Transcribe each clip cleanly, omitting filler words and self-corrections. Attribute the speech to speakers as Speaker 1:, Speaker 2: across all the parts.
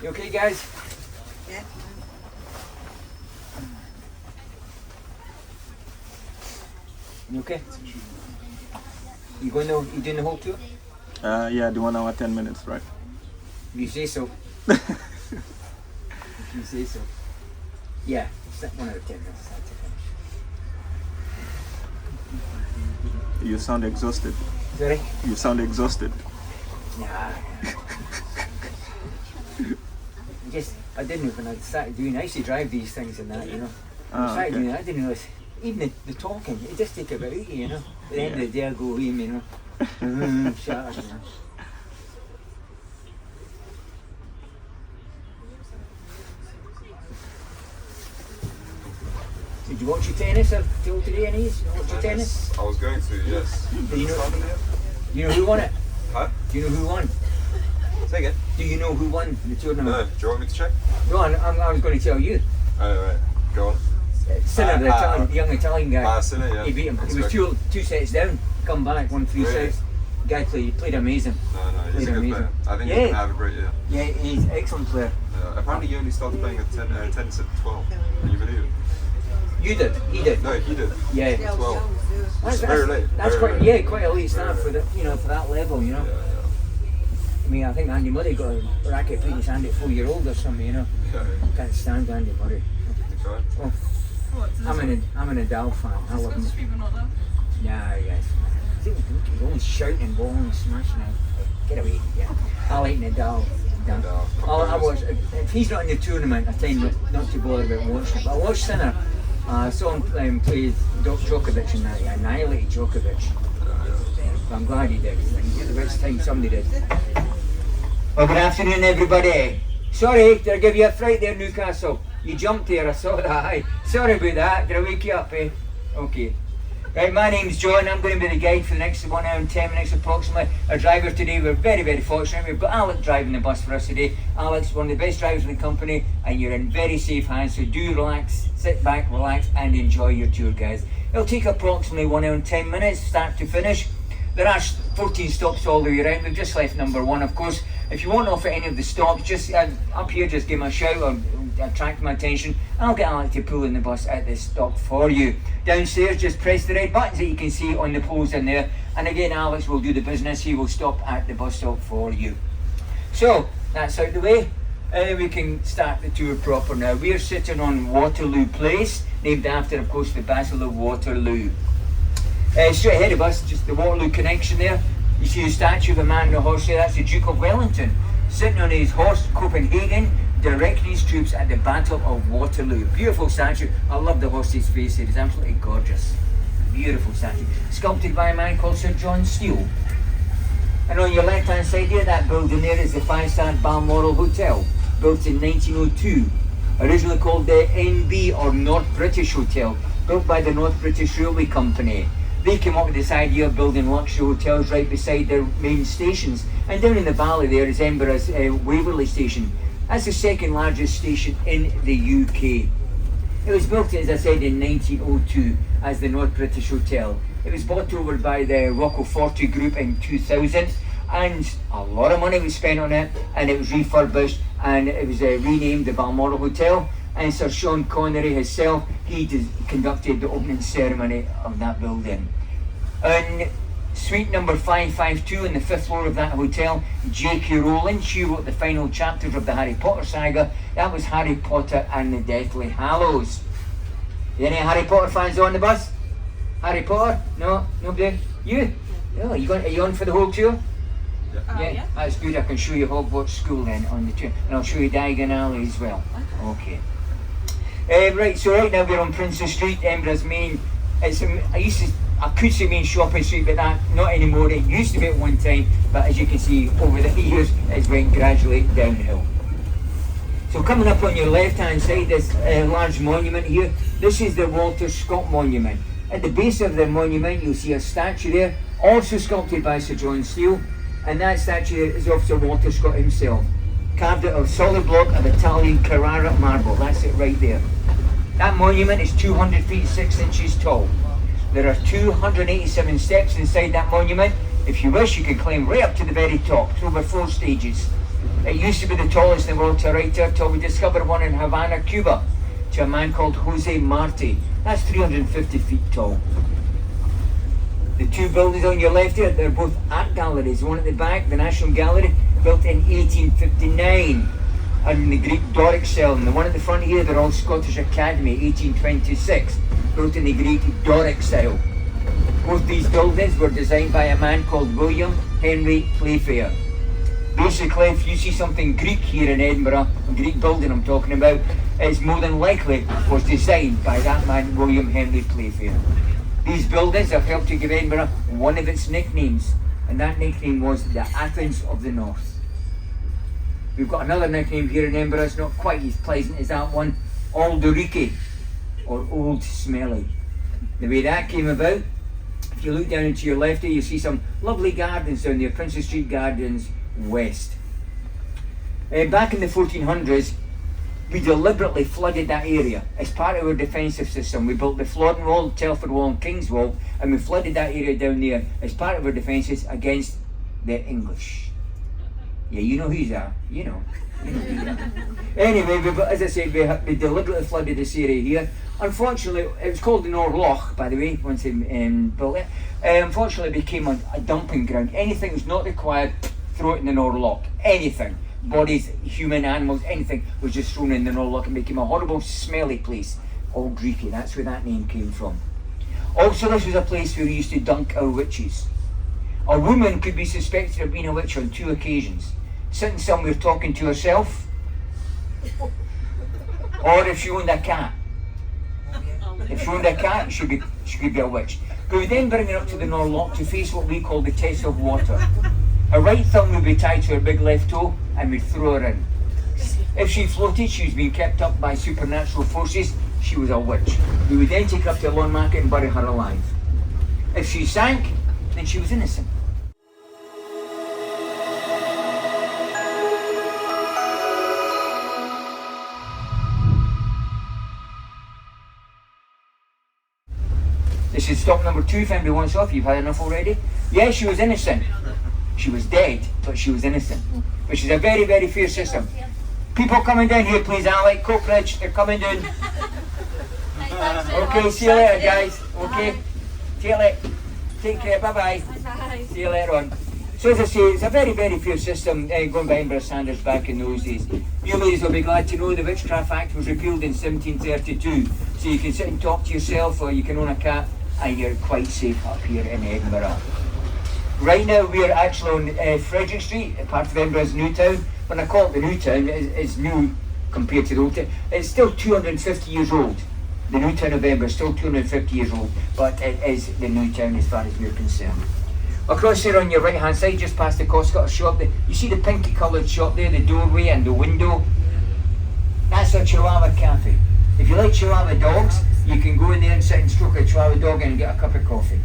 Speaker 1: You okay, guys?
Speaker 2: Yeah.
Speaker 1: You okay? You going to, you doing the whole tour?
Speaker 3: Yeah, the 1 hour 10 minutes, right?
Speaker 1: You say so. You say so. Yeah, it's that 1 hour 10 minutes. That's okay.
Speaker 3: You sound exhausted.
Speaker 1: Sorry?
Speaker 3: You sound exhausted.
Speaker 1: Nah. I didn't when I started doing. I used to drive these things and that, you know. When I started doing it, I didn't realise even the talking. It just take about 80, you know. At the end of the day, I go home, you know. Shut up, you know. Did you watch your tennis till today, Anise? You watch your tennis?
Speaker 4: I was going to, yes.
Speaker 1: Do you know who won it?
Speaker 4: Huh?
Speaker 1: Do you know who won?
Speaker 4: Say again?
Speaker 1: Do you know who won the tournament?
Speaker 4: No, do you want me to check?
Speaker 1: No, I was going to tell you.
Speaker 4: Oh, right. Go on.
Speaker 1: Sinner, the young Italian guy.
Speaker 4: Sinner, yeah.
Speaker 1: He beat him. He was two sets down, come back, won 3 sets. Guy played amazing.
Speaker 4: No, he's a good player. I think he's going to have a great year.
Speaker 1: Yeah, he's an excellent player.
Speaker 4: Apparently he only started playing at 10 at 12. Can you believe it?
Speaker 1: You did, he did.
Speaker 4: No, he did.
Speaker 1: Yeah.
Speaker 4: 12.
Speaker 1: That's
Speaker 4: very late.
Speaker 1: That's
Speaker 4: very
Speaker 1: quite
Speaker 4: late.
Speaker 1: quite a late start for for that level, you know.
Speaker 4: Yeah.
Speaker 1: I mean, I think Andy Murray got a racket put in his hand at 4-year-old or something, you know. Can't stand Andy Murray.
Speaker 4: Okay.
Speaker 1: Oh, I'm an Nadal fan. I love him. Yeah, yes. He's always shouting, balling, smashing out. Get away, yeah. I like Nadal. I watch, if he's not in the tournament, I tend not to bother about watching it. But I watched Sinner. I saw him play Djokovic and that. He annihilated Djokovic. I'm glad he did. It's the best time somebody did. Well, good afternoon, everybody. Sorry, did I give you a fright there, Newcastle? You jumped there, I saw that. Aye. Sorry about that. Did I wake you up, eh? Okay. Right, my name's John. I'm going to be the guide for the next 1 hour and 10 minutes approximately. Our driver today, we're very, very fortunate. We've got Alex driving the bus for us today. Alex, one of the best drivers in the company, and you're in very safe hands, so do relax, sit back, relax, and enjoy your tour, guys. It'll take approximately 1 hour and 10 minutes, start to finish. There are 14 stops all the way around. We've just left number 1, of course. If you want off at any of the stops, just up here, just give me a shout or attract my attention. I'll get Alex to pull in the bus at the stop for you. Downstairs, just press the red buttons that you can see on the poles in there. And again, Alex will do the business. He will stop at the bus stop for you. So, that's out the way. We can start the tour proper now. We're sitting on Waterloo Place, named after, of course, the Battle of Waterloo. Straight ahead of us, just the Waterloo connection there. You see the statue of a man on a horse there, that's the Duke of Wellington, sitting on his horse, Copenhagen, directing his troops at the Battle of Waterloo. Beautiful statue. I love the horse's face, it is absolutely gorgeous. Beautiful statue. Sculpted by a man called Sir John Steele. And on your left hand side there, that building there is the 5-star Balmoral Hotel, built in 1902. Originally called the NB or North British Hotel, built by the North British Railway Company. They came up with this idea of building luxury hotels right beside their main stations. And down in the valley there is Edinburgh's Waverley Station. That's the second largest station in the UK. It was built, as I said, in 1902 as the North British Hotel. It was bought over by the Roccoforte Group in 2000, and a lot of money was spent on it, and it was refurbished, and it was renamed the Balmoral Hotel. And Sir Sean Connery himself, he conducted the opening ceremony of that building. And suite number 552 on the 5th floor of that hotel, J.K. Rowling, she wrote the final chapters of the Harry Potter saga. That was Harry Potter and the Deathly Hallows. Any Harry Potter fans on the bus? Harry Potter? No? Nobody? You? Oh, are you on for the whole tour? Yeah, that's good. I can show you Hogwarts School then on the tour, and I'll show you Diagon Alley as well. Okay. Right, so right now we're on Princess Street, Edinburgh's main. I could say main shopping street, but that not anymore. It used to be at one time, but as you can see over the years, it's went gradually downhill. So coming up on your left-hand side, this large monument here. This is the Walter Scott Monument. At the base of the monument, you'll see a statue there, also sculpted by Sir John Steele, and that statue is of Sir Walter Scott himself, carved out of solid block of Italian Carrara marble. That's it right there. That monument is 200 feet 6 inches tall. There are 287 steps inside that monument. If you wish, you can climb right up to the very top. It's over 4 stages. It used to be the tallest in the world to right there till we discovered one in Havana, Cuba, to a man called Jose Marti. That's 350 feet tall. The two buildings on your left here, they're both art galleries. One at the back, the National Gallery, built in 1859, and the Greek Doric style. And the one at the front here, the Royal Scottish Academy, 1826, built in the Greek Doric style. Both these buildings were designed by a man called William Henry Playfair. Basically, if you see something Greek here in Edinburgh, a Greek building I'm talking about, it's more than likely was designed by that man, William Henry Playfair. These buildings have helped to give Edinburgh one of its nicknames, and that nickname was the Athens of the North. We've got another nickname here in Edinburgh, it's not quite as pleasant as that one, Aldorike, or Old Smelly. The way that came about, if you look down into your left here, you see some lovely gardens down there, Princess Street Gardens West. Back in the 1400s, we deliberately flooded that area as part of our defensive system. We built the Flodden Wall, Telford Wall and King's Wall, and we flooded that area down there as part of our defences against the English. Yeah, you know who you are. You know who you are. Anyway, as I said, we deliberately flooded this area here. Unfortunately, it was called the Norloch, by the way, once they built it. Unfortunately, it became a dumping ground. Anything was not required, throw it in the Norloch. Anything. Bodies, human, animals, anything was just thrown in the Norloch and became a horrible, smelly place. All Greeky, that's where that name came from. Also, this was a place where we used to dunk our witches. A woman could be suspected of being a witch on 2 occasions. Sitting somewhere talking to herself, or if she owned a cat. If she owned a cat, she could be a witch. We would then bring her up to the Norloch to face what we call the test of water. Her right thumb would be tied to her big left toe, and we'd throw her in. If she floated, she was being kept up by supernatural forces, she was a witch. We would then take her up to a lawn market and bury her alive. If she sank, then she was innocent. This is stop number 2 if anybody wants off. You've had enough already? Yes, she was innocent. She was dead, but she was innocent. Which is a very, very fair system. People coming down here, please, Alec, Cockridge, they're coming down. Okay, see you later, guys. Okay, take care, bye-bye. See you later on. So as I say, it's a very, very fair system going by Edinburgh standards back in those days. You ladies will be glad to know the Witchcraft Act was repealed in 1732. So you can sit and talk to yourself, or you can own a cat, and you're quite safe up here in Edinburgh. Right now we're actually on Frederick Street, part of Edinburgh's New Town. When I call it the New Town, it's new compared to the Old Town. It's still 250 years old. The New Town of Edinburgh is still 250 years old, but it is the New Town as far as we're concerned. Across there on your right hand side, just past the Costco shop, you see the pinky coloured shop there, the doorway and the window? That's a Chihuahua cafe. If you like Chihuahua dogs, you can go in there and sit and stroke a Chihuahua dog and get a cup of coffee.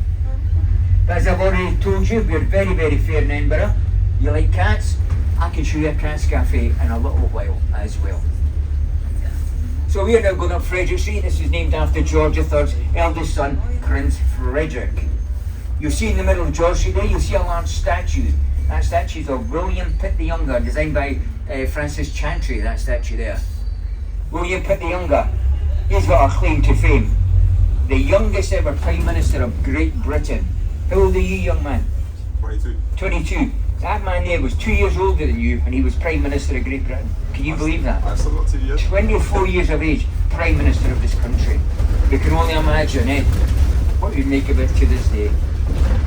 Speaker 1: But as I've already told you, we're very, very fair in Edinburgh. You like cats? I can show you a cat's cafe in a little while as well. So we are now going up Frederick Street. This is named after George III's eldest son, Prince Frederick. You'll see in the middle of George Street there, you'll see a large statue. That statue is of William Pitt the Younger, designed by Francis Chantry, that statue there. William Pitt the Younger, he's got a claim to fame. The youngest ever Prime Minister of Great Britain. How old are you, young man?
Speaker 4: 22.
Speaker 1: 22. That man there was 2 years older than you, and he was Prime Minister of Great Britain. Can you believe that?
Speaker 4: That's still not 2 years.
Speaker 1: 24 years of age, Prime Minister of this country. We can only imagine, what you'd make of it to this day.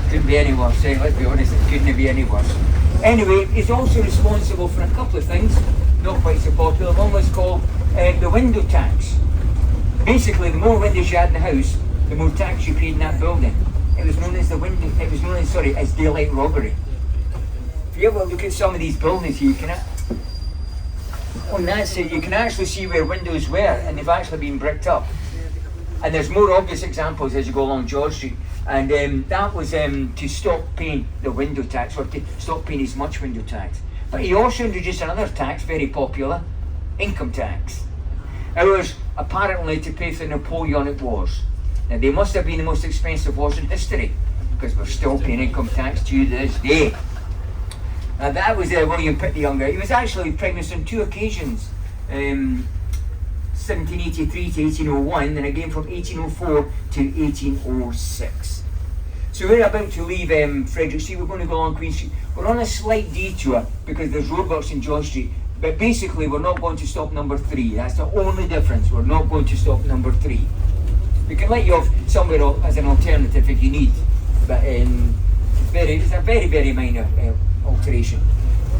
Speaker 1: Couldn't be any worse, let's be honest, it couldn't be any worse. Anyway, he's also responsible for a couple of things, not quite so popular. One was called the window tax. Basically, the more windows you had in the house, the more tax you paid in that building. It was known as as daylight robbery. If you ever look at some of these buildings here, on that side you can actually see where windows were, and they've actually been bricked up. And there's more obvious examples as you go along George Street. And that was to stop paying the window tax, or to stop paying as much window tax. But he also introduced another tax, very popular, income tax. Ours apparently to pay for the Napoleonic Wars. Now they must have been the most expensive wars in history. because we're still paying income tax to this day. That was William Pitt the Younger. He was actually Prime Minister on 2 occasions, 1783 to 1801, and again from 1804 to 1806. So we're about to leave Frederick Street. We're going to go along Queen Street. We're on a slight detour because there's roadworks in George Street. But basically, we're not going to stop number 3. That's the only difference. We're not going to stop number 3. We can let you off somewhere as an alternative if you need. But it's a very, very minor alteration.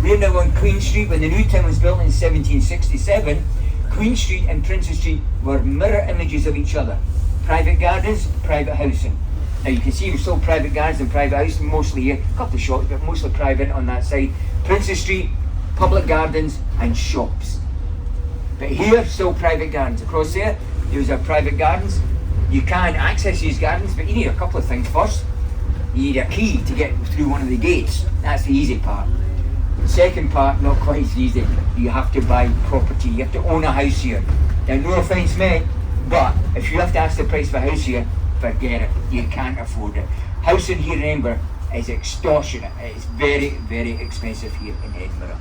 Speaker 1: We're now on Queen Street. When the new town was built in 1767, Queen Street and Princess Street were mirror images of each other. Private gardens, private housing. Now you can see we're still private gardens and private housing, mostly here. A couple of shops, but mostly private on that side. Princess Street, public gardens and shops. But here, still private gardens. Across there, those are private gardens. You can access these gardens, but you need a couple of things first. You need a key to get through one of the gates. That's the easy part. The second part, not quite as easy. You have to buy property. You have to own a house here. Now, no offence meant, but if you have to ask the price of a house here, forget it. You can't afford it. Housing here in Edinburgh is extortionate. It's very, very expensive here in Edinburgh.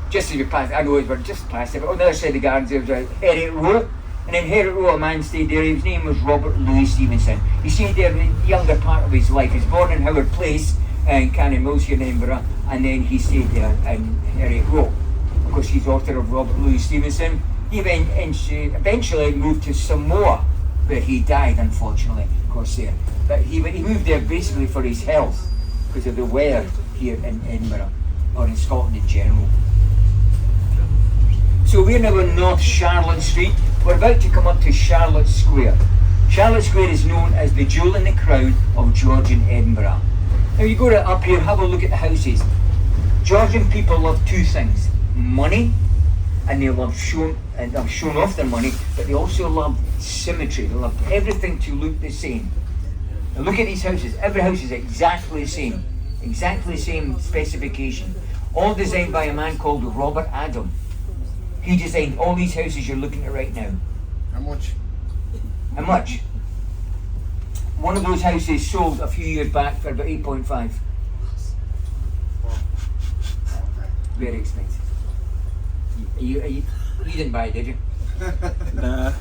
Speaker 1: Just as we pass, I know we're just past it, but on the other side of the gardens there was a Heriot Row, and in Heriot Row a man stayed there. His name was Robert Louis Stevenson. He stayed there in the younger part of his life. He was born in Howard Place in Cannon Mills here in Edinburgh, and then he stayed there in Heriot Row. Of course, he's author of Robert Louis Stevenson. He eventually moved to Samoa, where he died, unfortunately, of course, there. But he moved there basically for his health, because of the weather here in Edinburgh, or in Scotland in general. So we're now on North Charlotte Street. We're about to come up to Charlotte Square. Charlotte Square is known as the jewel in the crown of Georgian Edinburgh. Now you go up here, have a look at the houses. Georgian people love 2 things: money, and they love showing off their money, but they also love symmetry. They love everything to look the same. Now look at these houses. Every house is exactly the same specification. All designed by a man called Robert Adam. He designed all these houses you're looking at right now.
Speaker 2: How much?
Speaker 1: How much? One of those houses sold a few years back for about 8.5. Very expensive. You didn't buy it, did you?
Speaker 3: Nah.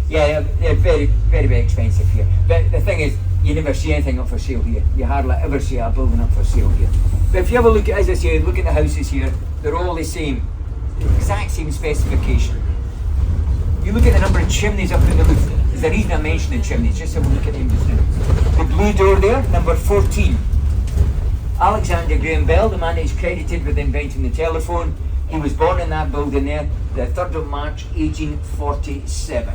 Speaker 1: Yeah, they're very, very, very expensive here. But the thing is, you never see anything up for sale here. You hardly ever see a building up for sale here. But if you have a look at, as I say, look at the houses here, they're all the same. Exact same specification. You look at the number of chimneys up in the roof. There's a reason I mentioned the chimneys, just have a look at them just now. The blue door there, number 14. Alexander Graham Bell, the man that is credited with inventing the telephone, he was born in that building there, the 3rd of March, 1847.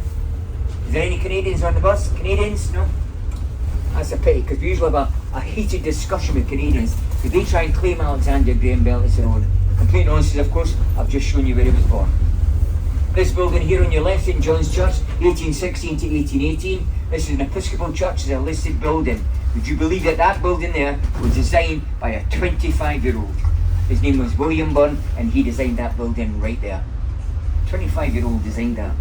Speaker 1: Is there any Canadians on the bus? Canadians? No? That's a pity, because we usually have a heated discussion with Canadians, because they try and claim Alexander Graham Bell as their own. Complete nonsense, of course. I've just shown you where he was born. This building here on your left, St John's Church, 1816 to 1818. This is an Episcopal church, it's a listed building. Would you believe that that building there was designed by a 25-year-old? His name was William Byrne, and he designed that building right there. 25-year-old designed that.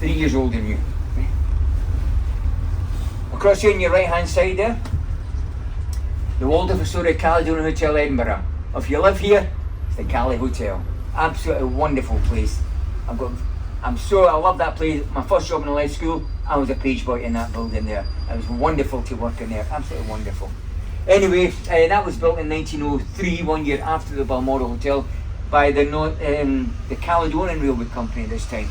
Speaker 1: 3 years older than you. Across here on your right-hand side there, the Waldorf Astoria Caledonian Hotel, Edinburgh. If you live here, it's the Cali Hotel. Absolutely wonderful place. I love that place. My first job in life school, I was a page boy in that building there. It was wonderful to work in there. Absolutely wonderful. Anyway, that was built in 1903, 1 year after the Balmoral Hotel, by the Caledonian Railway Company at this time.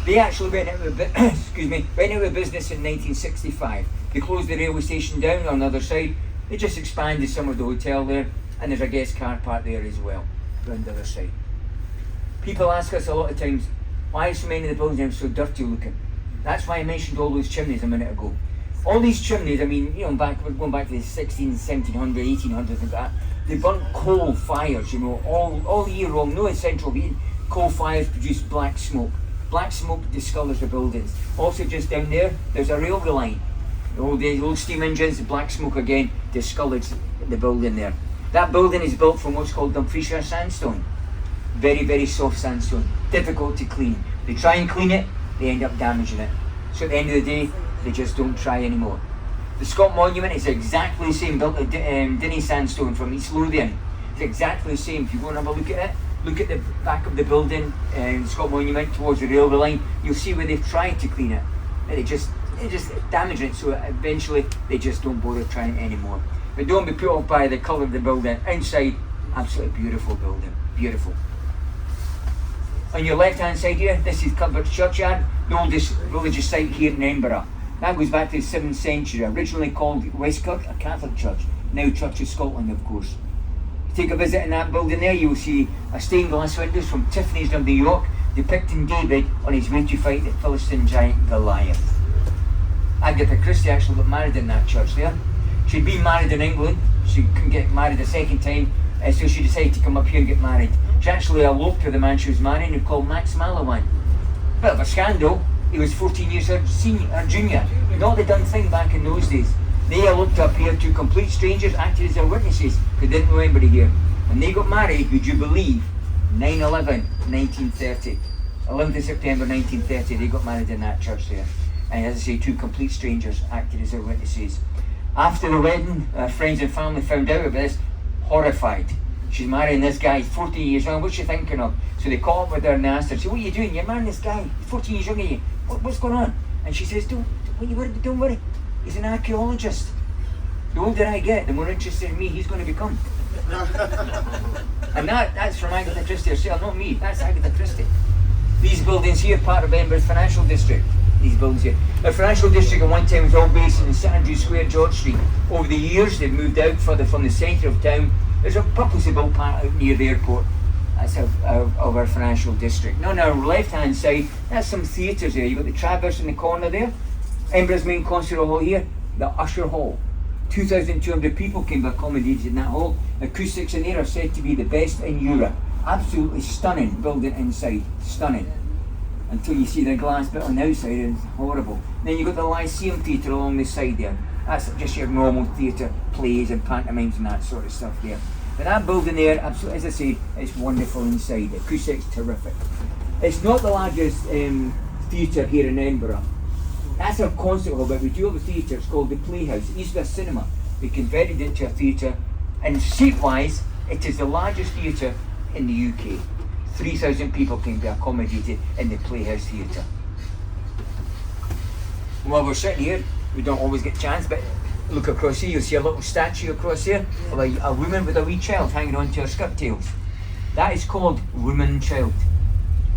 Speaker 1: They actually went out of business in 1965. They closed the railway station down on the other side. They just expanded some of the hotel there, and there's a guest car park there as well, around the other side. People ask us a lot of times, why are so many of the buildings so dirty looking? That's why I mentioned all those chimneys a minute ago. All these chimneys, I mean, we're going back to the 1700s, 1800s and that. They burnt coal fires, all year long, no central heating. Coal fires produce black smoke. Black smoke discolours the buildings. Also just down there, there's a railway line. The old steam engines, the black smoke again discolours the building there. That building is built from what's called Dumfriesshire sandstone. Very, very soft sandstone, difficult to clean. They try and clean it, they end up damaging it. So at the end of the day, they just don't try anymore. The Scott Monument is exactly the same, built of Dinny sandstone from East Lothian. It's exactly the same. If you go and have a look at it, look at the back of the building, the Scott Monument towards the railway line, you'll see where they've tried to clean it. And they just damage it, so eventually they just don't bother trying it anymore. But don't be put off by the colour of the building. Inside, absolutely beautiful building, beautiful. On your left hand side here, this is Cuthbert's Churchyard, the oldest religious site here in Edinburgh. That goes back to the 7th century, originally called Westkirk, a Catholic church, now Church of Scotland of course. Take a visit in that building there, you will see a stained glass windows from Tiffany's of New York depicting David on his way to fight the Philistine giant Goliath. Agatha Christie actually got married in that church there. She'd been married in England, she couldn't get married a second time, so she decided to come up here and get married. She actually eloped with the man she was marrying, who called Max Malawan. Bit of a scandal, he was 14 years her junior. Not the done thing back in those days. They eloped up here, two complete strangers acted as their witnesses, who didn't know anybody here. And they got married, would you believe, 9/11, 1930. 11th of September 1930, they got married in that church there. And as I say, two complete strangers acted as their witnesses. After the wedding, friends and family found out about this, horrified. She's marrying this guy, 14 years young, what's she thinking of? So they caught up with her and asked her, so what are you doing? You're marrying this guy, 14 years younger than you. What's going on? And she says, don't worry. He's an archaeologist. The older I get, the more interested in me he's going to become. And that's from Agatha Christie herself, not me, that's Agatha Christie. These buildings here, part of Edinburgh's financial district. These buildings here. The financial district at one time was all based in St Andrews Square, George Street. Over the years, they've moved out further from the centre of town. There's a purposely built part out near the airport. That's of our financial district. Now on our left-hand side, that's some theatres there. You've got the Traverse in the corner there. Edinburgh's main concert hall here, the Usher Hall. 2,200 people can be accommodated in that hall. Acoustics in there are said to be the best in Europe. Absolutely stunning building inside, stunning. Until you see the glass bit on the outside, it's horrible. Then you've got the Lyceum Theatre along the side there. That's just your normal theatre, plays and pantomimes and that sort of stuff there. But that building there, absolutely, as I say, it's wonderful inside. The acoustics terrific. It's not the largest theatre here in Edinburgh. That's our concert hall, but we do have a theatre, it's called the Playhouse. It used to be a cinema. We converted it to a theatre, and seat-wise, it is the largest theatre in the UK. 3,000 people can be accommodated in the Playhouse Theatre. While we're sitting here, we don't always get a chance, but look across here, you'll see a little statue across here of a woman with a wee child hanging onto her skirt tails. That is called Woman Child.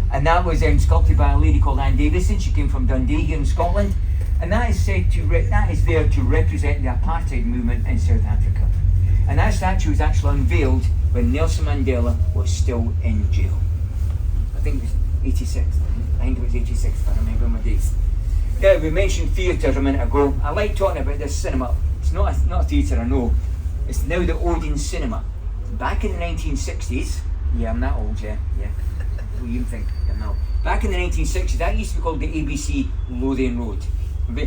Speaker 1: And that was sculpted by a lady called Anne Davison. She came from Dundee here in Scotland. And that is said to that is there to represent the apartheid movement in South Africa. And that statue was actually unveiled when Nelson Mandela was still in jail. I think it was 86. I think it was 86 if I remember my dates. Yeah, we mentioned theatres a minute ago. I like talking about this cinema. It's not a theatre, I know. It's now the Odeon Cinema. Back in the 1960s, yeah, I'm that old, yeah. What do you think? No. Back in the 1960s, that used to be called the ABC Lothian Road,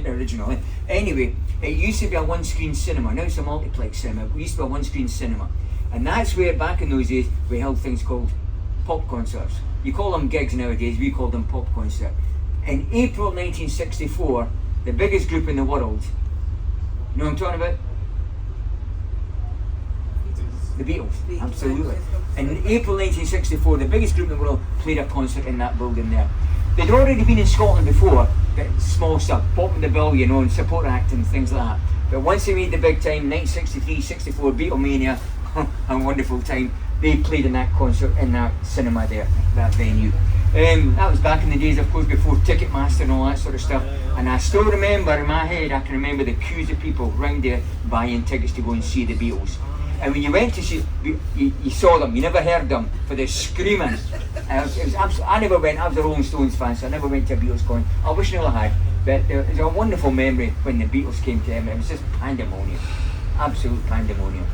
Speaker 1: originally. Anyway, it used to be a one-screen cinema. Now it's a multiplex cinema. It used to be a one-screen cinema. And that's where, back in those days, we held things called pop concerts. You call them gigs nowadays, we call them pop concert. In April 1964, the biggest group in the world, you know what I'm talking about? The Beatles, absolutely. In April 1964, the biggest group in the world played a concert in that building there. They'd already been in Scotland before, but small stuff, popping the bill, you know, and support act and things like that. But once they made the big time, 1963, 64, Beatlemania, a wonderful time, they played in that concert in that cinema there, that venue. That was back in the days, of course, before Ticketmaster and all that sort of stuff. And I still remember, in my head, I can remember the queues of people round there buying tickets to go and see the Beatles. And when you went to see, you saw them, you never heard them, for the screaming. It was absolutely, I never went, I was a Rolling Stones fan, so I never went to a Beatles concert. I wish I never had, but it was a wonderful memory when the Beatles came to Edinburgh. It was just pandemonium, absolute pandemonium.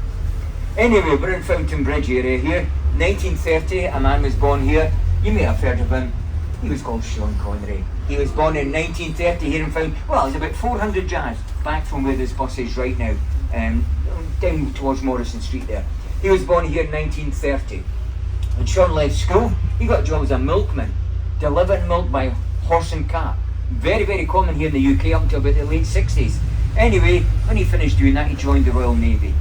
Speaker 1: Anyway, we're in Fountain Bridge area here. 1930, a man was born here. You may have heard of him. He was called Sean Connery. He was born in 1930 here in Fountain. Well, there's about 400 yards back from where this bus is right now. Down towards Morrison Street there. He was born here in 1930. When Sean left school, he got a job as a milkman, delivering milk by horse and cart. Very, very common here in the UK up until about the late 60s. Anyway, when he finished doing that, he joined the Royal Navy.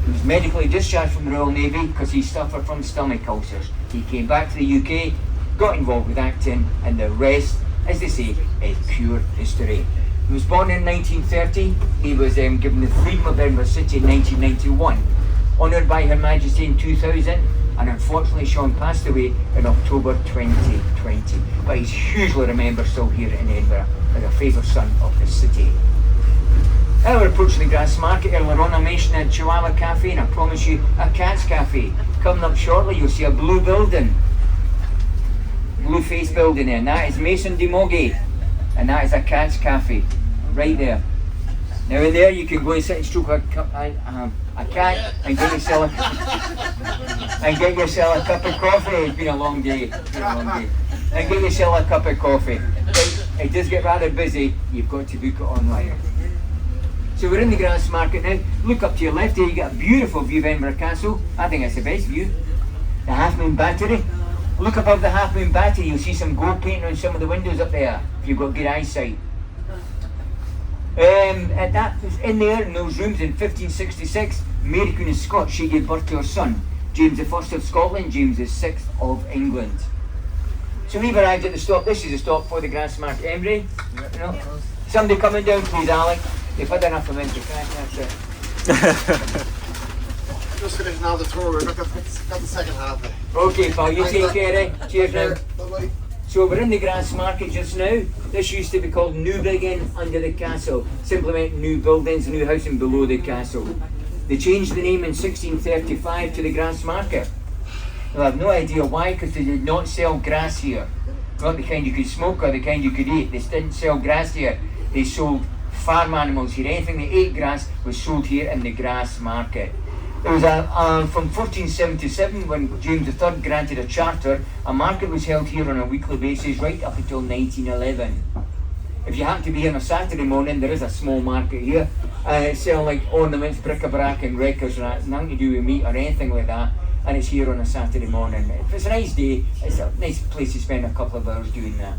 Speaker 1: He was medically discharged from the Royal Navy because he suffered from stomach ulcers. He came back to the UK, got involved with acting, and the rest, as they say, is pure history. He was born in 1930. He was given the freedom of Edinburgh City in 1991, honoured by Her Majesty in 2000, and unfortunately Sean passed away in October 2020. But he's hugely remembered still here in Edinburgh as a favoured son of the city. Now we're approaching the Grass Market. Earlier on I mentioned a Chihuahua Cafe, and I promise you a Cat's Cafe. Coming up shortly you'll see a blue building, blue face building there, and that is Mason de Mogi, and that is a Cat's Cafe right there. Now in there you can go and sit and stroke a cat and get yourself a cup of coffee. It's been a long day, and get yourself a cup of coffee. It does get rather busy, you've got to book it online. So we're in the Grass Market now. Look up to your left here, you get a beautiful view of Edinburgh Castle. I think it's the best view. The Half Moon Battery. Look above the Half Moon Battery, you'll see some gold painting on some of the windows up there, if you've got good eyesight. And that was in there, in those rooms in 1566, Mary Queen of Scots, she gave birth to her son, James I of Scotland, James VI of England. So we've arrived at the stop. This is the stop for the Grass Market. Emily, you know, somebody coming down please, Alec. They've had enough of Winter Crack, that's it.
Speaker 2: Just finished now the tour, we've got the second half there.
Speaker 1: Okay pal, you take care eh? Cheers now.
Speaker 2: Bye-bye.
Speaker 1: So we're in the Grass Market just now. This used to be called Newbigin under the castle. Simply meant new buildings, new housing below the castle. They changed the name in 1635 to the Grass Market. Well, I have no idea why, because they did not sell grass here. Not the kind you could smoke or the kind you could eat. They didn't sell grass here. They sold farm animals here. Anything that ate grass was sold here in the Grass Market. It was from 1477 when James III granted a charter, a market was held here on a weekly basis right up until 1911. If you happen to be here on a Saturday morning, there is a small market here. Sell like ornaments, bric-a-brac and records, and that's nothing to do with meat or anything like that. And it's here on a Saturday morning. If it's a nice day, it's a nice place to spend a couple of hours doing that.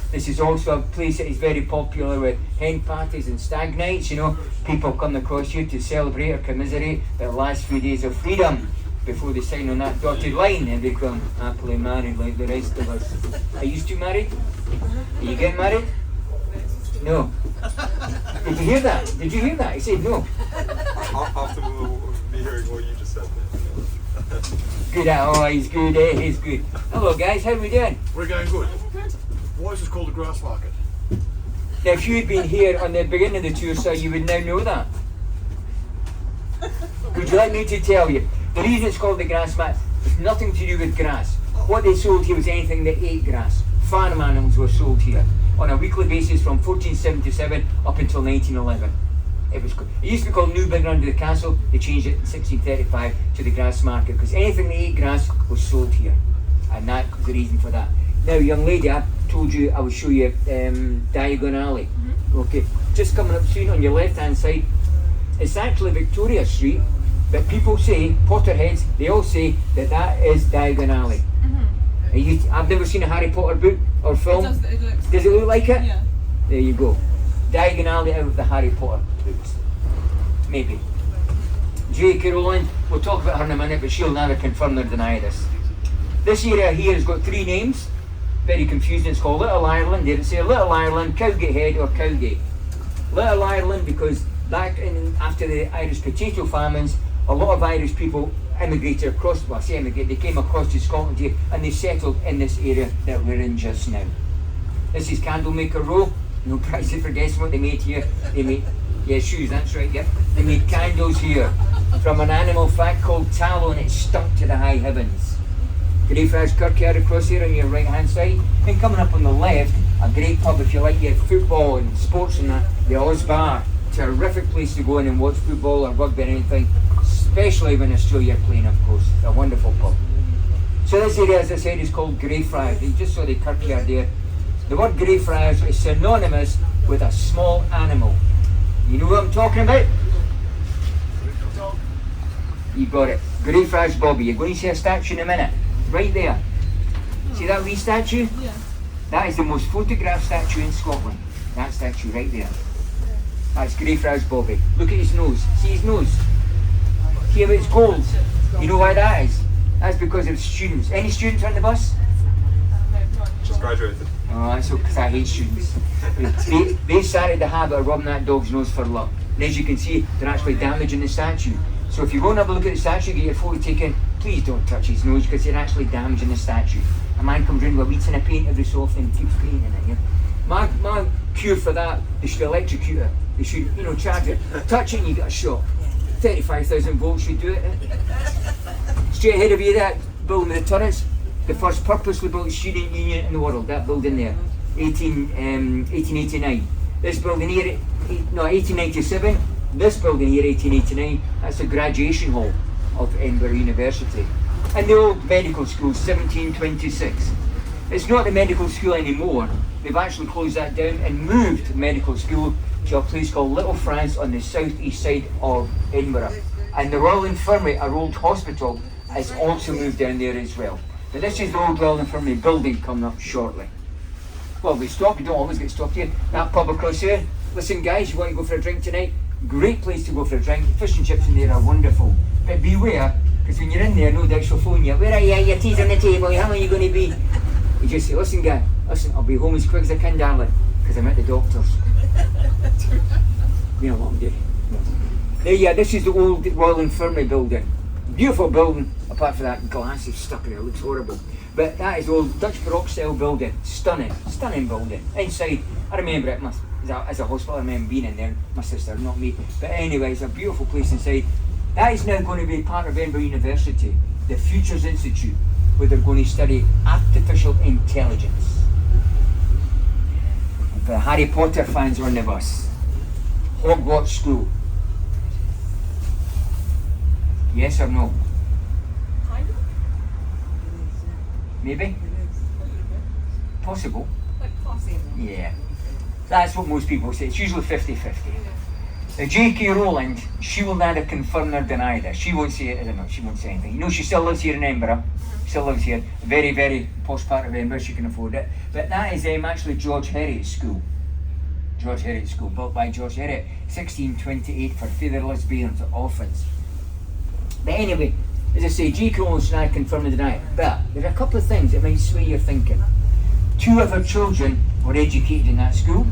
Speaker 1: This is also a place that is very popular with hen parties and stag nights, you know. People come across here to celebrate or commiserate their last few days of freedom before they sign on that dotted line and become happily married like the rest of us. Are you two married? Are you getting married? No. Did you hear that? Did you hear that? He said no.
Speaker 4: After we'll be hearing what you just said.
Speaker 1: Good, oh he's good, eh? He's good. Hello guys, how are we doing?
Speaker 2: We're going good. Why is this called the Grass Market?
Speaker 1: Now if you'd been here on the beginning of the tour, sir, you would now know that. Would you like me to tell you? The reason it's called the Grass Market has nothing to do with grass. What they sold here was anything that ate grass. Farm animals were sold here on a weekly basis from 1477 up until 1911. It used to be called Newbigin under the castle. They changed it in 1635 to the Grass Market because anything that ate grass was sold here, and that was the reason for that. Now, young lady, I told you I would show you Diagon Alley. Mm-hmm. Okay, just coming up soon on your left-hand side, it's actually Victoria Street, but people say, Potterheads, they all say that that is Diagon Alley. Mm-hmm. I've never seen a Harry Potter book or film. Does it look like it?
Speaker 5: Yeah.
Speaker 1: There you go. Diagon Alley out of the Harry Potter books. Maybe. J.K. Rowling, we'll talk about her in a minute, but she'll never confirm nor deny this. This area here has got three names. Very confusing. It's called Little Ireland. They say Little Ireland, Cowgate Head or Cowgate. Little Ireland because back after the Irish potato famines, a lot of Irish people immigrated across, well I say immigrated, they came across to Scotland here and they settled in this area that we're in just now. This is Candlemaker Row. No prize for guessing what they made here. They made, yeah, shoes, that's right, yeah. They made candles here from an animal fat called tallow and it stunk to the high heavens. Greyfriars Kirkyard across here on your right hand side, and coming up on the left, a great pub if you like your football and sports and that, the Oz Bar. Terrific place to go in and watch football or rugby or anything, especially when Australia are playing, of course. It's a wonderful pub. So this area, as I said, is called Greyfriars. You just saw the Kirkyard there. The word Greyfriars is synonymous with a small animal. You know what I'm talking about? You got it. Greyfriars Bobby. You're going to see a statue in a minute. Right there. See that wee statue?
Speaker 5: Yeah.
Speaker 1: That is the most photographed statue in Scotland. That statue right there. That's Greyfriars Bobby. Look at his nose. See his nose? Here it's gold. You know why that is? That's because of students. Any students on the bus?
Speaker 4: Just graduated.
Speaker 1: Oh, that's because I hate students. They started the habit of rubbing that dog's nose for luck. And as you can see, they're actually damaging the statue. So if you go and have a look at the statue, get your photo taken, please don't touch his nose because you're actually damaging the statue. A man comes in with a wee tin of paint every so often and keeps painting it. Yeah? My cure for that, they should electrocute it. They should, charge it. Touch it and you get a shock. 35,000 volts should do it. Straight ahead of you, that building with the turrets, the first purposely built student union in the world, that building there, 1889. This building here, 1897. This building here, 1889, that's the graduation hall of Edinburgh University. And the old medical school, 1726. It's not the medical school anymore. They've actually closed that down and moved medical school to a place called Little France on the southeast side of Edinburgh. And the Royal Infirmary, our old hospital, has also moved down there as well. Now this is the old Royal Infirmary building coming up shortly. Well, we stop, you don't always get stopped here. That pub across there. Listen guys, you want to go for a drink tonight? Great place to go for a drink. Fish and chips in there are wonderful. But beware, because when you're in there, no doubt she'll phone you. Where are you? Your tea's on the table. How long are you going to be? You just say, listen guy, listen, I'll be home as quick as I can, darling, because I'm at the doctor's. You know what I'm doing. There, yeah, this is the old Royal Infirmary building. Beautiful building, apart from that glass is stuck in it, it looks horrible. But that is the old Dutch Baroque style building. Stunning, stunning building. Inside, I remember it as a hospital, I remember being in there, my sister, not me. But anyway, it's a beautiful place inside. That is now going to be part of Edinburgh University, the Futures Institute, where they're going to study artificial intelligence. The Harry Potter fans are on the bus. Hogwarts School. Yes or no? Maybe? Possible? Yeah. That's what most people say. It's usually 50-50. Now J.K. Rowling, she will neither confirm nor deny this. She won't say it, I don't know, she won't say anything. You know, she still lives here in Edinburgh. Still lives here. Very, very posh part of Edinburgh, she can afford it. But that is actually George Heriot's school. George Heriot's school, built by George Heriot, 1628, for fatherless bairns or orphans. But anyway, as I say, J.K. Rowling should neither confirm nor deny it. But there are a couple of things that might sway your thinking. 2 of her children were educated in that school,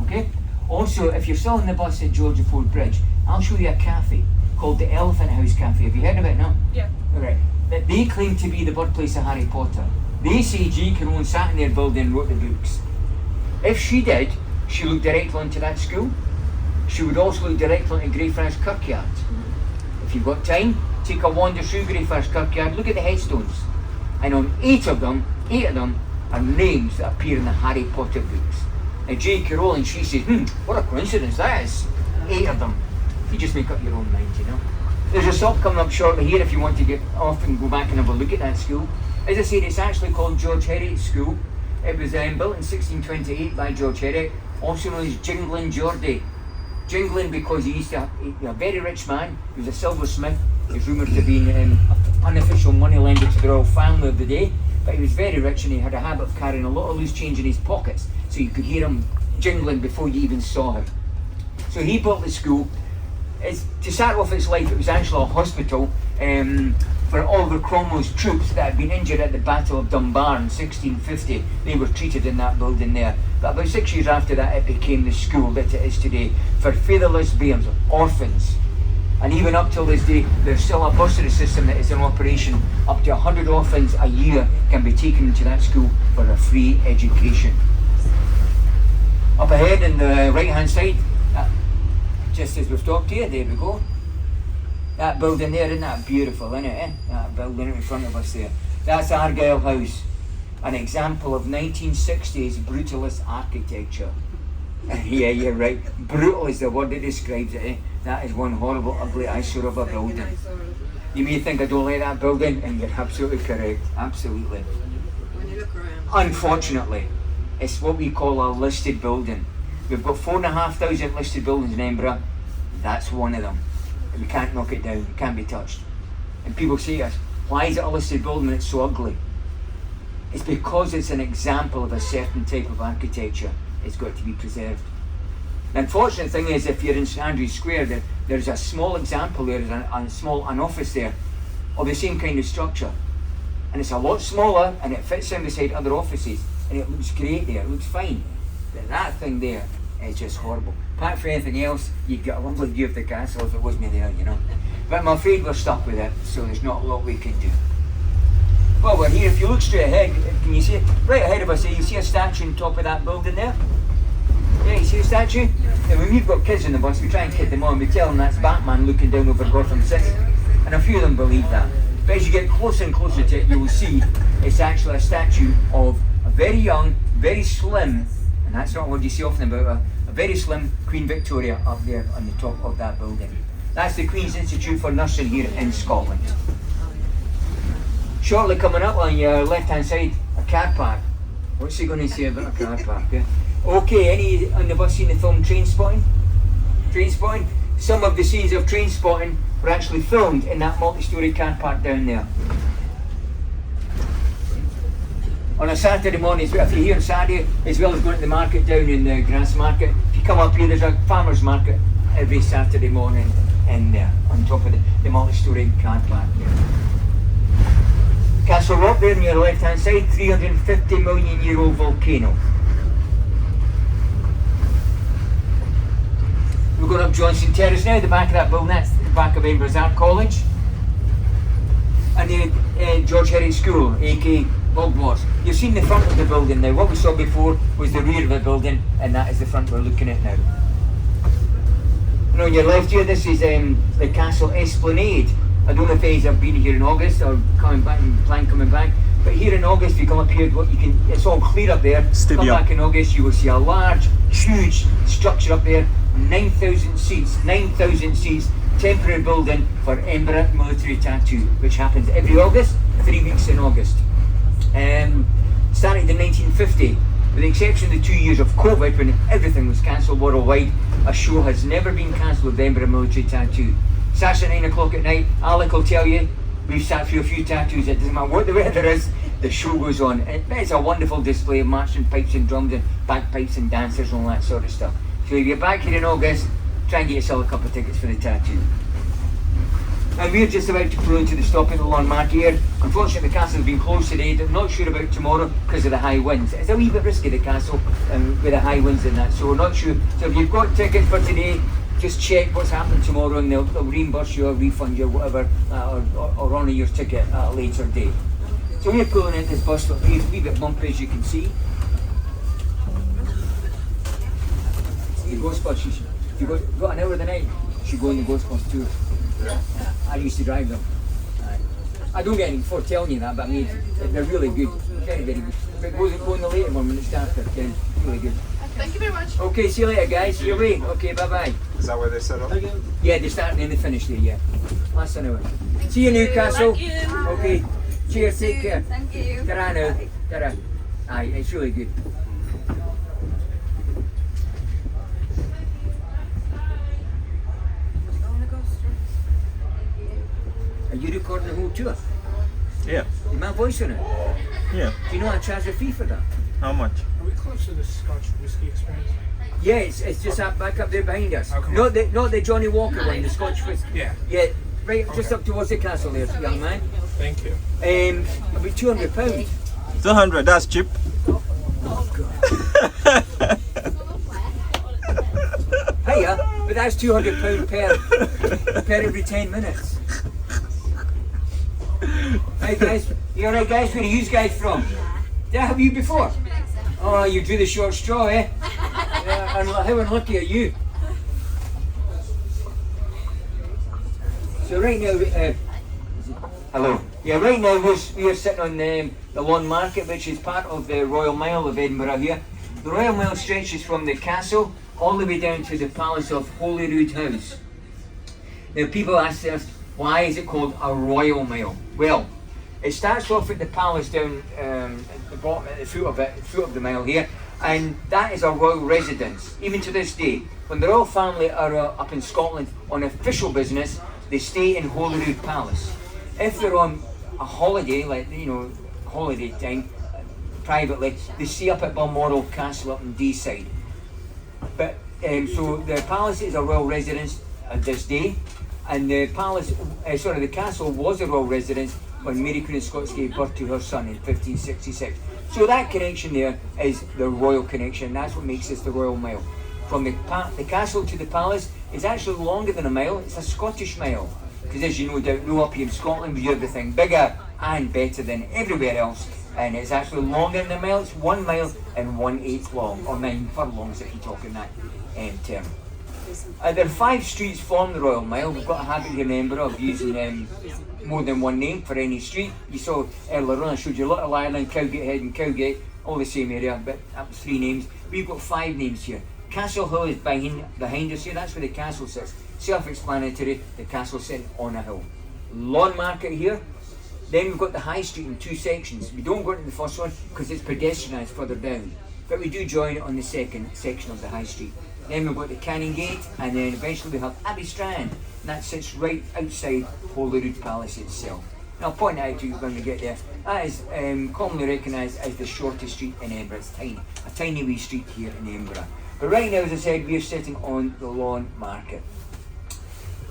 Speaker 1: okay? Also, if you're still on the bus at Georgia Ford Bridge, I'll show you a cafe called the Elephant House Cafe. Have you heard of it? No?
Speaker 5: Yeah.
Speaker 1: Alright. That they claim to be the birthplace of Harry Potter. They say J.K. Rowling sat in their building and wrote the books. If she did, she looked directly into that school. She would also look directly into Greyfriars Kirkyard. If you've got time, take a wander through Greyfriars Kirkyard, look at the headstones. And on 8 of them are names that appear in the Harry Potter books. Now J.K. Rowling, she says, what a coincidence that is. 8 of them. You just make up your own mind, you know. There's a stop coming up shortly here if you want to get off and go back and have a look at that school. As I said, it's actually called George Heriot's School. It was built in 1628 by George Heriot, also known as Jingling Geordie. Jingling because he used to be a very rich man. He was a silversmith. He's rumoured to have been an unofficial moneylender to the royal family of the day. But he was very rich and he had a habit of carrying a lot of loose change in his pockets, so you could hear him jingling before you even saw him. So he built the school. To start off its life, it was actually a hospital for Oliver Cromwell's troops that had been injured at the Battle of Dunbar in 1650. They were treated in that building there. But about 6 years after that, it became the school that it is today for fatherless bairns, orphans. And even up till this day, there's still a bursary system that is in operation. Up to 100 orphans a year can be taken into that school for a free education. Up ahead in the right hand side, just as we've talked here, there we go. That building there, isn't that beautiful, isn't it? That building in front of us there. That's Argyle House, an example of 1960s brutalist architecture. Yeah, you're right. Brutal is the word that describes it. That is one horrible, ugly eyesore of a building. You may think I don't like that building, and you're absolutely correct. Absolutely.
Speaker 5: When you look around.
Speaker 1: Unfortunately, it's what we call a listed building. We've got 4,500 listed buildings in Edinburgh. That's one of them. We can't knock it down. It can't be touched. And people say to us, why is it a listed building and it's so ugly? It's because it's an example of a certain type of architecture. It's got to be preserved. The unfortunate thing is, if you're in St Andrews Square, there's a small example there, there's an office there of the same kind of structure. And it's a lot smaller and it fits in beside other offices and it looks great there, it looks fine. But that thing there is just horrible. Apart from anything else, you'd get a lovely view of the castle if it wasn't there, you know. But I'm afraid we're stuck with it, so there's not a lot we can do. Well, we're here. If you look straight ahead, can you see it? Right ahead of us here, you see a statue on top of that building there? Yeah, you see the statue? And when we've got kids on the bus, we try and kid them on. We tell them that's Batman looking down over Gotham City. And a few of them believe that. But as you get closer and closer to it, you will see it's actually a statue of a very young, very slim, and that's not what you see often about a very slim Queen Victoria up there on the top of that building. That's the Queen's Institute for Nursing here in Scotland. Shortly coming up on your left-hand side, a car park. What's he going to say about a car park? Yeah? Okay, any on the bus seen the film Trainspotting? Trainspotting? Some of the scenes of Trainspotting were actually filmed in that multi-storey car park down there. On a Saturday morning, if you're here on Saturday, as well as going to the market down in the Grass Market, if you come up here, there's a farmer's market every Saturday morning in there, on top of the multi-storey car park there. Castle Rock there on your left-hand side, 350 million year old volcano. We're going up Johnson Terrace now, the back of that building, that's the back of Edinburgh's Art College. And the George Heritage School, aka Bogwars. You've seen the front of the building now. What we saw before was the rear of the building, and that is the front we're looking at now. And on your left here, this is the Castle Esplanade. I don't know if any have been here in August or coming back and plan coming back, but here in August, if you come up here, it's all clear up there. Come back in August, you will see a large, huge structure up there, 9,000 seats, 9,000 seats, temporary building for Embark military tattoo, which happens every August, 3 weeks in August. Started in 1950, with the exception of the 2 years of COVID when everything was cancelled worldwide, a show has never been cancelled with the Embark military tattoo. Starts at 9 o'clock at night. Alec will tell you, we've sat through a few tattoos, it doesn't matter what the weather is, the show goes on. It's a wonderful display of marching pipes and drums and bagpipes and dancers and all that sort of stuff. So if you're back here in August, try and get yourself a couple of tickets for the tattoo. And we're just about to pull into the stop at the Lawn Market here. Unfortunately, the castle's been closed today. They're not sure about tomorrow because of the high winds. It's a wee bit risky, the castle, with the high winds and that, so we're not sure. So if you've got tickets for today, just check what's happening tomorrow and they'll reimburse you or refund you or whatever, or honour your ticket at a later date. So we're pulling into this bus stop here. It's a wee bit bumpy, as you can see. The ghost bus, if you've got an hour of the night, you should go on the ghost bus tour. I used to drive them. I don't get any for telling you that, but I mean, they're really good. Very, very good. But go on the later one when it starts at 10. Really good.
Speaker 5: Thank you very much.
Speaker 1: Okay, see you later, guys. See you later. Okay, bye-bye.
Speaker 4: Is that where they set up?
Speaker 1: Yeah, they start and then they finish there, yeah. Last an hour. See you, Newcastle.
Speaker 5: Thank you.
Speaker 1: Okay. Cheers, take care.
Speaker 5: Thank you.
Speaker 1: Ta-ra now. Ta-ra. Aye, it's really good. Are you recording the whole tour?
Speaker 3: Yeah.
Speaker 1: Is my voice on it?
Speaker 3: Yeah.
Speaker 1: Do you know I charge a fee for that?
Speaker 3: How much?
Speaker 6: Are we close to the Scotch whiskey experience?
Speaker 1: Yeah, it's just back up there behind us.
Speaker 6: Oh, come
Speaker 1: Not the Johnny Walker one, the Scotch whiskey.
Speaker 6: Yeah.
Speaker 1: Yeah, right just
Speaker 6: Okay.
Speaker 1: up towards the castle there, young man.
Speaker 6: Thank you.
Speaker 1: About £200.
Speaker 3: 200, that's cheap.
Speaker 1: Hiya, but that's £200 per every 10 minutes. Hey guys, you alright guys? Where are you guys from? Did I have you before? Oh, you drew the short straw, eh? Yeah, and how unlucky are you? So right now, hello. Yeah, right now we're sitting on the Lawn Market, which is part of the Royal Mile of Edinburgh here. The Royal Mile stretches from the castle all the way down to the Palace of Holyrood House. Now people ask us, why is it called a Royal Mile? Well, it starts off at the palace down at the bottom, at the foot of the mile here, and that is a royal residence. Even to this day, when the royal family are up in Scotland on official business, they stay in Holyrood Palace. If they're on a holiday, like holiday time, privately, they stay up at Balmoral Castle up in Deeside. But So the palace is a royal residence at this day, and the palace, the castle was a royal residence when Mary Queen of Scots gave birth to her son in 1566. So that connection there is the royal connection. That's what makes this the Royal Mile. From the castle to the palace is actually longer than a mile. It's a Scottish mile. Because as you know up here in Scotland, we do everything bigger and better than everywhere else. And it's actually longer than a mile. It's 1 mile and 1/8 long, or 9 furlongs if you're talking that term. There are 5 streets form the Royal Mile. We've got a habit here in Edinburgh of using more than one name for any street. You saw earlier on, I showed you Little Ireland, Cowgate Head and Cowgate, all the same area, but that was 3 names. We've got 5 names here. Castle Hill is behind us here, that's where the castle sits. Self-explanatory, the castle sitting on a hill. Lawn Market here. Then we've got the High Street in 2 sections. We don't go into the first one because it's pedestrianised further down. But we do join it on the second section of the High Street. Then we've got the Canning Gate, and then eventually we have Abbey Strand, and that sits right outside Holyrood Palace itself. And I'll point out to you when we get there. That is commonly recognised as the shortest street in Edinburgh. It's tiny, a tiny wee street here in Edinburgh. But right now, as I said, we're sitting on the Lawn Market.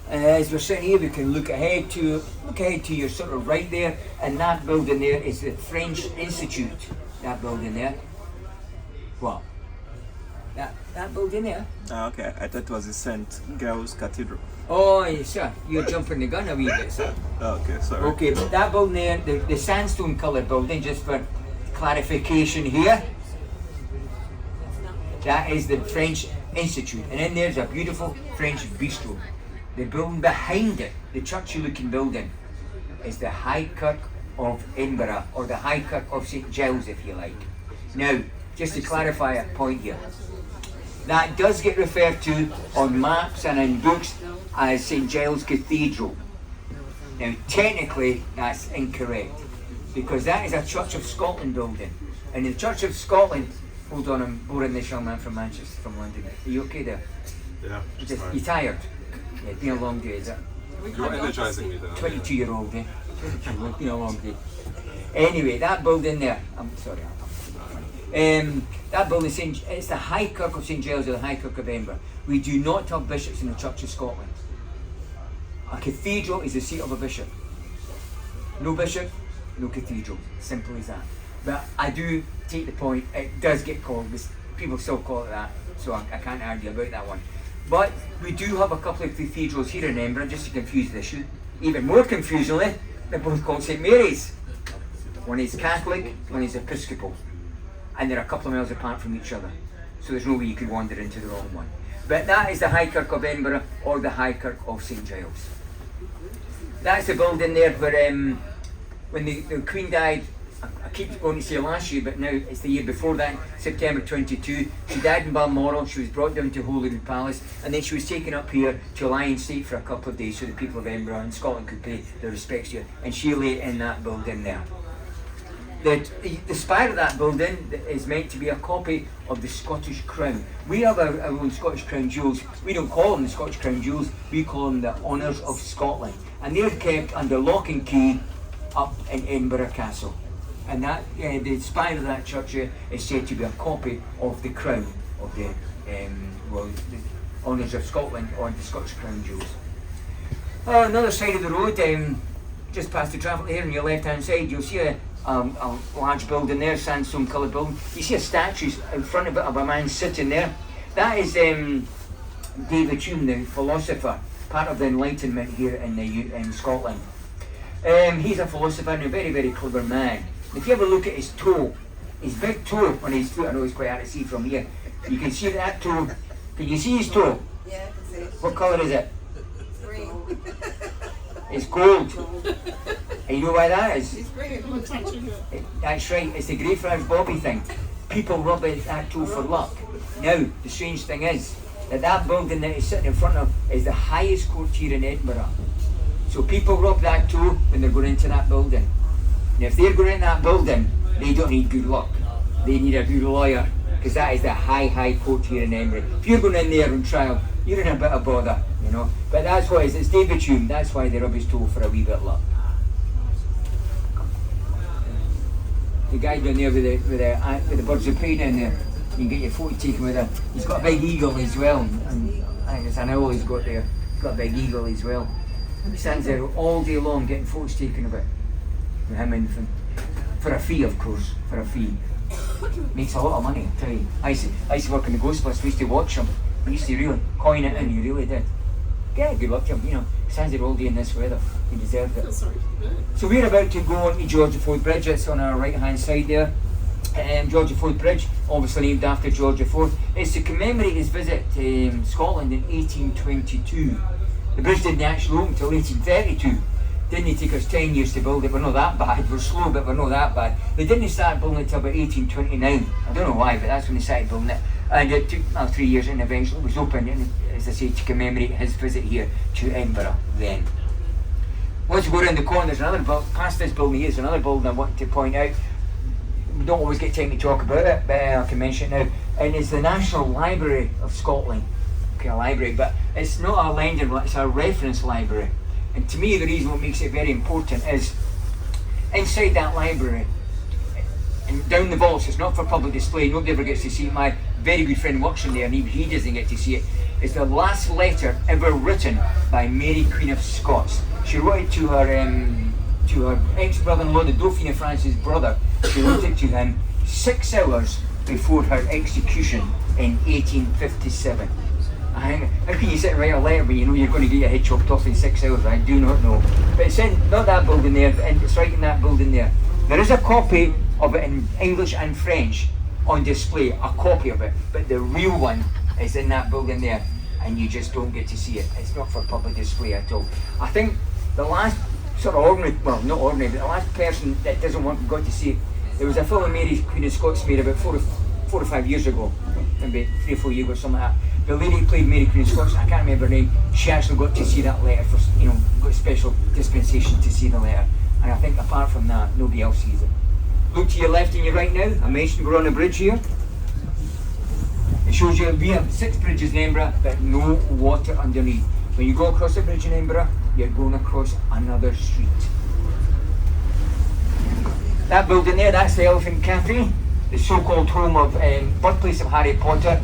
Speaker 1: As we're sitting here, we can look ahead to your sort of right there, and that building there is the French Institute. That building there. What? That building there?
Speaker 3: Okay, I thought it was the St. Giles Cathedral.
Speaker 1: Oh, yes, sir. You're jumping the gun a wee bit, sir.
Speaker 3: Okay, sorry.
Speaker 1: Okay, but that building there, the sandstone coloured building, just for clarification here, that is the French Institute. And in there's a beautiful French bistro. The building behind it, the churchy looking building, is the High Kirk of Edinburgh, or the High Kirk of St. Giles, if you like. Now, just to clarify a point here, that does get referred to on maps and in books as St. Giles Cathedral. Now, technically, that's incorrect, because that is a Church of Scotland building. And the Church of Scotland, hold on, I'm boring this young man from Manchester, from London. Are you okay there?
Speaker 4: Yeah, just fine.
Speaker 1: You tired? Yeah, it's been a long day, is it?
Speaker 4: You're energising me though.
Speaker 1: 22-year-old, eh? It's been a long day. Anyway, that building there, I'm sorry, that building, it's the High Kirk of St. Giles or the High Kirk of Edinburgh. We do not have bishops in the Church of Scotland. A cathedral is the seat of a bishop. No bishop, no cathedral. Simple as that. But I do take the point, it does get called, people still call it that, so I can't argue about that one. But we do have a couple of cathedrals here in Edinburgh, just to confuse the issue. Even more confusingly, they're both called St. Mary's. One is Catholic, one is Episcopal. And they're a couple of miles apart from each other. So there's no way you could wander into the wrong one. But that is the High Kirk of Edinburgh, or the High Kirk of St. Giles. That's the building there where when the Queen died, I keep going to say last year, but now it's the year before that, September 22. She died in Balmoral, she was brought down to Holyrood Palace, and then she was taken up here to lie in state for a couple of days so the people of Edinburgh and Scotland could pay their respects to her. And she lay in that building there. The spire of that building is meant to be a copy of the Scottish Crown. We have our own Scottish Crown jewels. We don't call them the Scottish Crown jewels, we call them the Honours of Scotland. And they're kept under lock and key up in Edinburgh Castle. And that the spire of that church is said to be a copy of the crown of the Honours of Scotland, or the Scottish Crown jewels. Another side of the road, just past the traffic here on your left hand side, you'll see a large building there, sandstone coloured building. You see a statue in front of it of a man sitting there. That is David Hume, the philosopher, part of the Enlightenment here in Scotland. He's a philosopher and a very, very clever man. If you have a look at his toe, his big toe on his foot, I know it's quite hard to see from here. You can see that toe. Can you see his toe?
Speaker 5: Yeah, I can see it.
Speaker 1: What colour is it?
Speaker 5: Green.
Speaker 1: It's gold. And you know why that is?
Speaker 5: It's green.
Speaker 1: That's right, it's the Greyfriars Bobby thing. People rub that toe for luck. Now, the strange thing is that building that he's sitting in front of is the highest court here in Edinburgh. So people rub that toe when they're going into that building. Now, if they're going into that building, they don't need good luck. They need a good lawyer, because that is the high court here in Edinburgh. If you're going in there on trial, you're in a bit of bother, you know. But that's why it's David Hume. That's why they rub his toe for a wee bit of luck. The guy down there with the birds of prey down there. You can get your photo taken with him. He's got a big eagle as well, and I think it's an owl he's got there. He's got a big eagle as well. He stands there all day long getting photos taken of it. With him and for a fee, of course, for a fee. Makes a lot of money, I tell you. I used to work in the Ghost Bus, we used to watch him. We used to really coin it in, he really did. Yeah, good luck to him, you know. Stands there all day in this weather. He deserved it. So we're about to go on to George IV Bridge. It's on our right hand side there. George IV Bridge, obviously named after George IV. It's to commemorate his visit to Scotland in 1822. The bridge didn't actually open until 1832. Didn't take us 10 years to build it. We're not that bad. We're slow, but we're not that bad. They didn't start building it until about 1829. I don't know why, but that's when they started building it. And it took 3 years and eventually it was opened, and, as I say, to commemorate his visit here to Edinburgh then. Once you go around the corner, there's another building, past this building here, there's another building I want to point out. We don't always get time to talk about it, but I can mention it now. And it's the National Library of Scotland. Okay, a library, but it's not a lending, it's a reference library. And to me, the reason what makes it very important is inside that library, and down the vaults, it's not for public display, nobody ever gets to see it. My very good friend works in there and he doesn't get to see it. It's the last letter ever written by Mary, Queen of Scots. She wrote it to her ex-brother-in-law, the Dauphin of France's brother. She wrote it to him 6 hours before her execution in 1857. How can you sit and write a letter when you know you're going to get your head chopped off in 6 hours? I do not know. But it's in, not that building there, but it's right in that building there. There is a copy of it in English and French on display, a copy of it, but the real one is in that building there, and you just don't get to see it. It's not for public display at all. I think the last sort of ordinary, well, not ordinary, but the last person that doesn't want got to see it, there was a film Mary, Queen of Scots made about 4 or 5 years ago, maybe 3 or 4 years or something like that. The lady who played Mary, Queen of Scots, I can't remember her name, she actually got to see that letter for, you know, got special dispensation to see the letter. And I think apart from that, nobody else sees it. Look to your left and your right now. I mentioned we're on a bridge here. It shows you we have 6 bridges in Edinburgh, but no water underneath. When you go across the bridge in Edinburgh, you're going across another street. That building there, that's the Elephant Cafe, the so-called home of, birthplace of Harry Potter.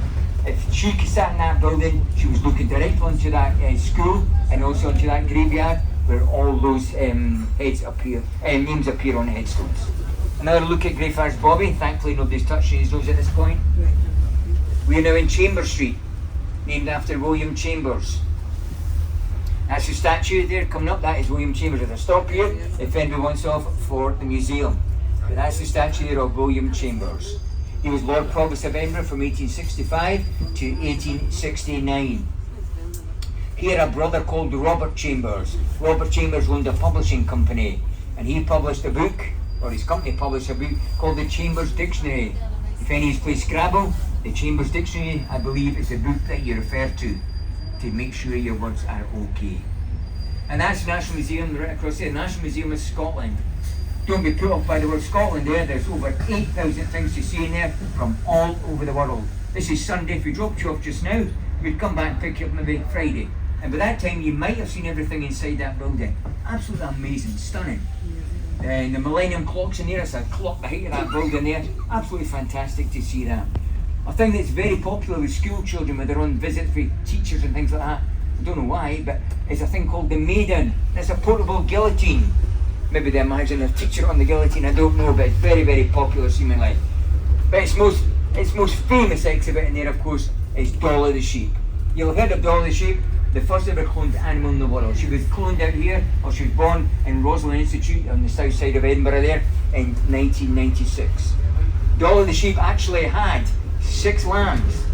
Speaker 1: If she sat in that building, she was looking directly onto that school and also onto that graveyard where all those heads appear, names appear on the headstones. Another look at Greyfriars Bobby. Thankfully nobody's touching his nose at this point. We are now in Chambers Street, named after William Chambers. That's the statue there coming up, that is William Chambers. There's a stop here if anybody wants off for the museum. But that's the statue there of William Chambers. He was Lord Provost of Edinburgh from 1865 to 1869. He had a brother called Robert Chambers. Robert Chambers owned a publishing company, and he published a book, or his company published a book called the Chambers Dictionary. If any of you play Scrabble, the Chambers Dictionary, I believe, is the book that you refer to make sure your words are okay. And that's the National Museum right across there, National Museum of Scotland. Don't be put off by the word Scotland there. There's over 8,000 things to see in there from all over the world. This is Sunday. If we dropped you off just now, we'd come back and pick you up maybe Friday. And by that time, you might have seen everything inside that building. Absolutely amazing, stunning. And the Millennium Clock's in there. It's a clock, the height of that building there. Absolutely fantastic to see that. A thing that's very popular with school children when they're on visits for teachers and things like that, I don't know why, but it's a thing called the Maiden. It's a portable guillotine. Maybe they imagine a teacher on the guillotine, I don't know, but it's very, very popular seemingly. But its most famous exhibit in there, of course, is Dolly the sheep. You'll have heard of Dolly the sheep, the first ever cloned animal in the world. She was cloned out here, or she was born in Roslin Institute on the south side of Edinburgh there in 1996. Dolly the sheep actually had 6 lambs.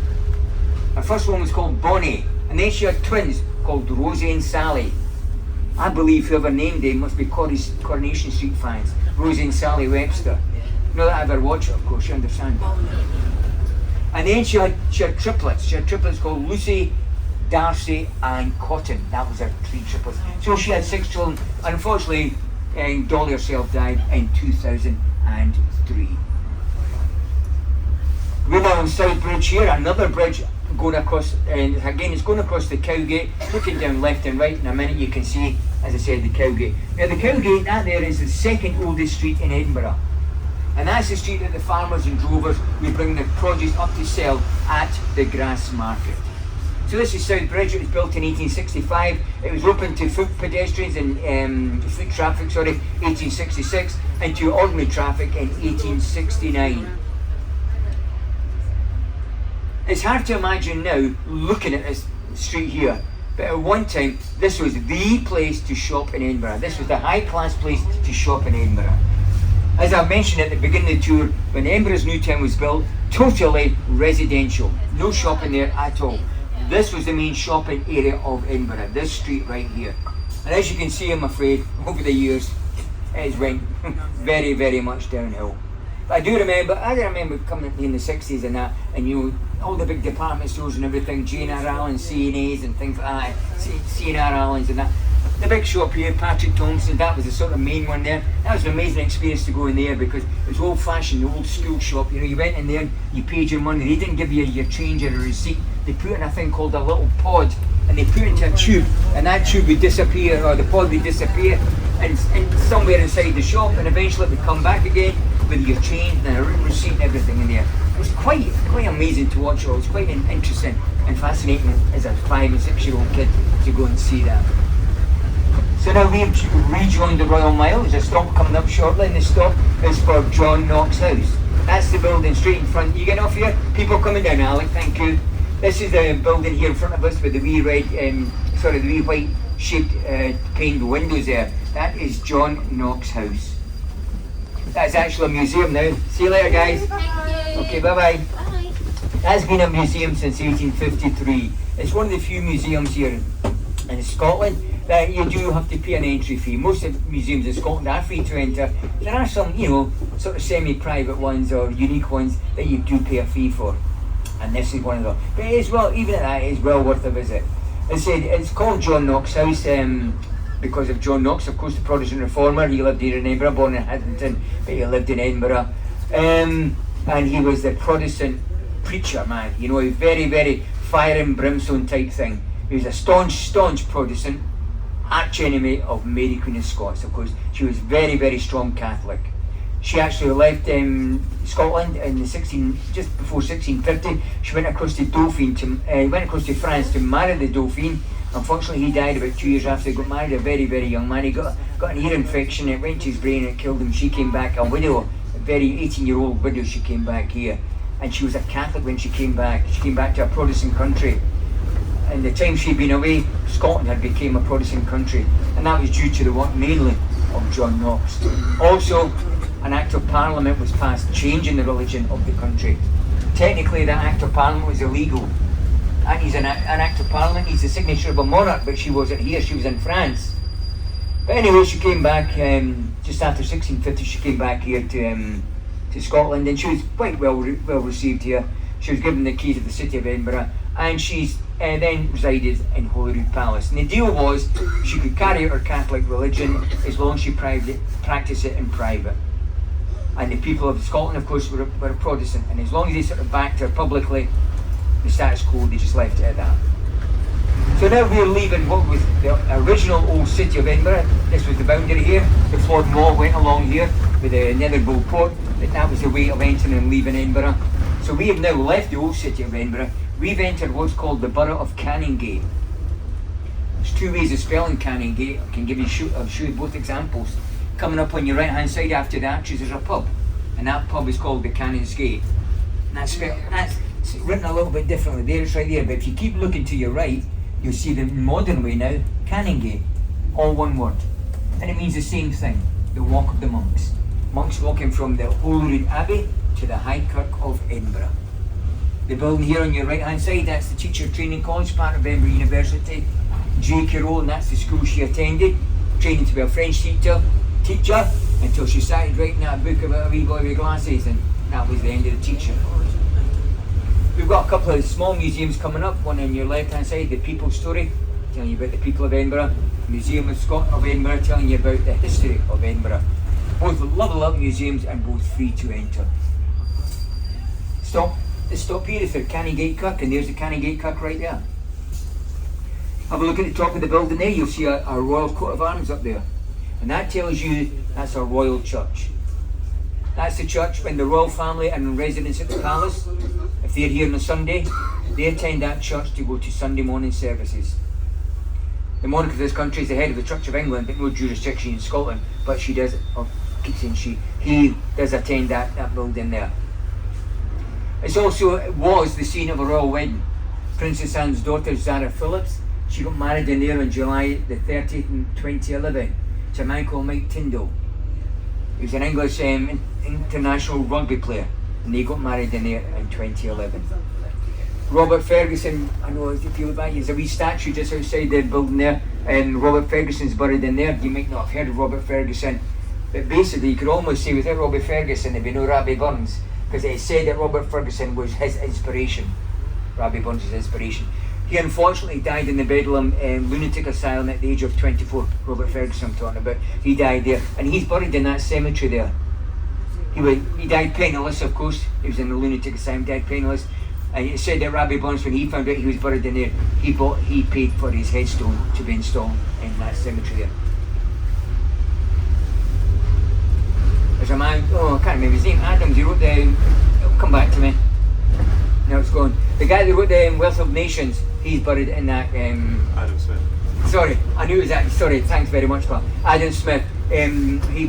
Speaker 1: Her first one was called Bonnie, and then she had twins called Rosie and Sally. I believe whoever named them must be Coronation Street fans. Rosie and Sally Webster. Not that I ever watched it, of course, you understand. And then she had triplets. She had triplets called Lucy, Darcy and Cotton. That was her 3 triplets. So she had 6 children. Unfortunately, Dolly herself died in 2003. We're now on South Bridge here, another bridge going across, and again it's going across the Cowgate, looking down left and right. In a minute you can see, as I said, the Cowgate. Now the Cowgate, that there is the 2nd oldest street in Edinburgh. And that's the street that the farmers and drovers would bring their produce up to sell at the grass market. So this is South Bridge. It was built in 1865. It was opened to foot pedestrians and foot traffic, 1866, and to ordinary traffic in 1869. It's hard to imagine now, looking at this street here, but at one time, this was the place to shop in Edinburgh. This was the high-class place to shop in Edinburgh. As I mentioned at the beginning of the tour, when Edinburgh's new town was built, totally residential. No shopping there at all. This was the main shopping area of Edinburgh, this street right here. And as you can see, I'm afraid, over the years, it's went very, very much downhill. But I remember coming in the 60s and that, and you know, all the big department stores and everything, J&R Allen, C&A's and things like that, C&R Allen's and that. The big shop here, Patrick Thompson, that was the sort of main one there. That was an amazing experience to go in there because it was old-fashioned, the old school shop. You know, you went in there, you paid your money. They didn't give you your change or a receipt. They put in a thing called a little pod, and they put it into a tube, and that tube would disappear, or the pod would disappear, and somewhere inside the shop, and eventually it would come back again with your change and a written receipt and everything in there. It was quite amazing to watch. It was quite interesting and fascinating as a 5 and 6 year old kid to go and see that. So now we've rejoined the Royal Mile. There's a stop coming up shortly, and the stop is for John Knox House. That's the building straight in front. You get off here? People coming down, Alec, thank you. This is the building here in front of us with the wee the wee white shaped paned windows there. That is John Knox House. That's actually a museum now. See you later, guys.
Speaker 5: Thank you.
Speaker 1: Okay, bye-bye.
Speaker 5: Bye.
Speaker 1: That's been a museum since 1853. It's one of the few museums here in Scotland that you do have to pay an entry fee. Most of the museums in Scotland are free to enter. There are some, you know, sort of semi-private ones or unique ones that you do pay a fee for. And this is one of them. But it is well, even at that, it is well worth a visit. As I said, it's called John Knox House because of John Knox, of course, the Protestant reformer. He lived here in Edinburgh, born in Haddington, but he lived in Edinburgh. And he was the Protestant preacher, man. You know, a very, very fire and brimstone type thing. He was a staunch Protestant, arch enemy of Mary Queen of Scots, of course. She was very, very strong Catholic. She actually left Scotland in the just before 1650. She went across to to France to marry the Dauphin. Unfortunately, he died about 2 years after they got married. A very, very young man. He got an ear infection. It went to his brain and it killed him. She came back, a widow, a very 18-year-old widow. She came back here, and she was a Catholic when she came back. She came back to a Protestant country. And the time she'd been away, Scotland had become a Protestant country, and that was due to the work mainly of John Knox. Also, an Act of Parliament was passed changing the religion of the country. Technically, that Act of Parliament was illegal. And he's an Act of Parliament, he's the signature of a monarch, but she wasn't here, she was in France. But anyway, she came back, just after 1650, she came back here to Scotland, and she was quite well received here. She was given the keys of the city of Edinburgh, and she's then resided in Holyrood Palace. And the deal was she could carry out her Catholic religion as long as she practiced it in private. And the people of Scotland, of course, were Protestant, and as long as they sort of backed her publicly, the status quo, they just left it at that. So now we're leaving what was the original old city of Edinburgh. This was the boundary here. The Flod Mall went along here with the Netherbow Port, but that was the way of entering and leaving Edinburgh. So we have now left the old city of Edinburgh. We've entered what's called the borough of Canongate. There's two ways of spelling Canongate. I can I'll show you both examples. Coming up on your right hand side after the arches there's a pub, and that pub is called the Canon's Gate. And that's written a little bit differently. There it's right there, but if you keep looking to your right, you'll see the modern way now, Canongate, all one word. And it means the same thing, the walk of the monks. Monks walking from the Holyrood Abbey to the High Kirk of Edinburgh. The building here on your right hand side, that's the Teacher Training College, part of Edinburgh University. J.K. Rowling, that's the school she attended, training to be a French teacher until she started writing that book about a wee boy with glasses, and that was the end of the teaching. We've got a couple of small museums coming up, one on your left hand side, the People's Story, telling you about the people of Edinburgh, Museum of Edinburgh, telling you about the history of Edinburgh. Both lovely museums and both free to enter. The stop here is for Canongate Kirk, and there's the Canongate Kirk right there. Have a look at the top of the building there, you'll see our royal coat of arms up there. And that tells you that's our royal church. That's the church when the royal family are in residence at the palace. If they're here on a Sunday, they attend that church to go to Sunday morning services. The monarch of this country is the head of the Church of England, but no jurisdiction in Scotland. But she does, or keep saying he does attend that building there. It was the scene of a royal wedding. Princess Anne's daughter Zara Phillips, she got married in there on July the 30th in 2011 to a man called Mike Tyndall. He was an English international rugby player, and they got married in there in 2011. Robert Ferguson, I know if you look back, there's a wee statue just outside the building there, and Robert Ferguson's buried in there. You might not have heard of Robert Ferguson, but basically you could almost say without Robert Ferguson there'd be no Rabbie Burns, because it said that Robert Ferguson was his inspiration, Rabbie Burns' inspiration. He unfortunately died in the Bedlam lunatic asylum at the age of 24. Robert Ferguson I'm talking about. He died there, and he's buried in that cemetery there. He died penniless, of course. He was in the lunatic asylum, died penniless. And it said that Rabbie Burns, when he found out he was buried in there, he paid for his headstone to be installed in that cemetery there. There's a man, I can't remember his name, Adams, he wrote it'll come back to me. Now it's gone. The guy that wrote the Wealth of Nations, he's buried in that.
Speaker 4: Adam Smith.
Speaker 1: Sorry, I knew it was that. Sorry, thanks very much, pal. Adam Smith. He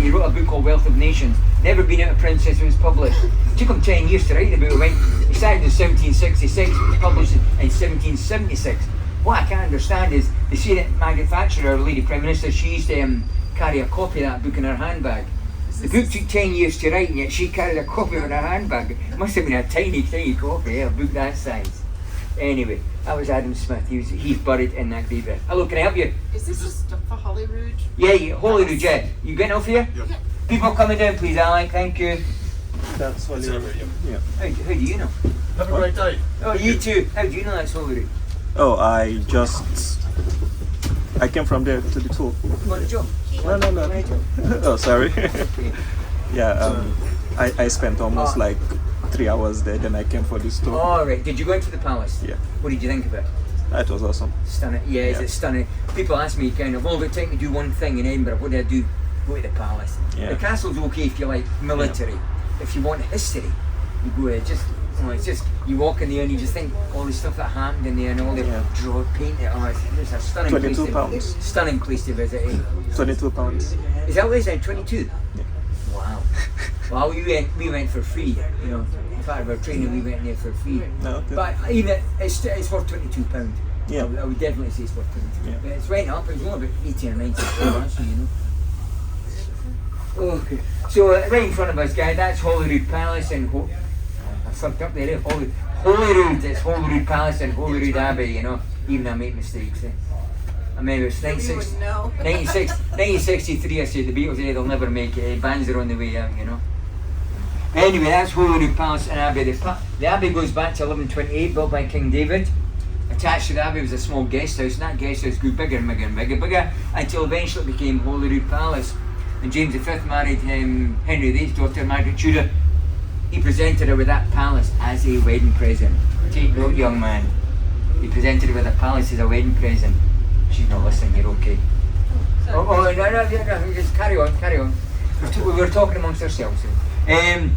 Speaker 1: wrote a book called Wealth of Nations. Never been out of print since it was published. It took him 10 years to write the book. He started in 1766. It was published in 1776. What I can't understand is they say that Margaret Thatcher, our Lady Prime Minister, she used to carry a copy of that book in her handbag. The book took 10 years to write, and yet she carried a copy of it in her handbag. It must have been a tiny, tiny copy, a book that size. Anyway, that was Adam Smith. He's buried in that graveyard. Hello, can I help you?
Speaker 5: Is this just for Holyrood?
Speaker 1: Yeah, Holyrood, yeah. You getting off here?
Speaker 2: Yep.
Speaker 1: People coming down, please, Alan. Thank you.
Speaker 3: That's Holyrood. Yeah.
Speaker 1: How do you know?
Speaker 2: Have a great day.
Speaker 1: Oh, you too. How do you know that's Holyrood?
Speaker 3: Oh, I came from there to the tour.
Speaker 1: What a job.
Speaker 3: No. Oh, sorry. Yeah, I spent almost like 3 hours there, then I came for this tour.
Speaker 1: All right. Did you go into the palace?
Speaker 3: Yeah.
Speaker 1: What did you think of it?
Speaker 3: That was awesome.
Speaker 1: Stunning. Yeah, is it stunning? People ask me kind of, if it take me to do one thing in Edinburgh, what do I do? Go to the palace.
Speaker 3: Yeah.
Speaker 1: The castle's okay if you like military. Yeah. If you want history, you go there. It's just, you walk in there and you just think all the stuff that happened in there and all the draw paint. It's a stunning place.
Speaker 3: £22.
Speaker 1: Stunning place to visit. Eh?
Speaker 3: £22.
Speaker 1: Is that what it is? 22?
Speaker 3: Yeah.
Speaker 1: Wow. Well, we went for free. You know, part of our training, we went there for free.
Speaker 3: No, okay.
Speaker 1: But even it's worth £22.
Speaker 3: Yeah.
Speaker 1: I would definitely say it's worth 22.
Speaker 3: Yeah.
Speaker 1: But it's went up. It was only about 18 or 19 last year, you know. Okay. So right in front of us, guys, that's Holyrood Palace and I fucked up there. Holyrood. It's Holyrood Palace and Holyrood Abbey. You know, even I make mistakes. Eh? I mean, it was 1963. I said the Beatles, they'll never make it. Bands are on the way out, you know. Anyway, that's Holyrood Palace and Abbey. The Abbey goes back to 1128, built by King David. Attached to the Abbey was a small guest house, and that guest house grew bigger and bigger and bigger until eventually it became Holyrood Palace. And James V married Henry VIII's daughter, Margaret Tudor. He presented her with that palace as a wedding present. Take note, young man. He presented her with a palace as a wedding present. She's not listening, you're okay. No, just carry on. We were talking amongst ourselves. So and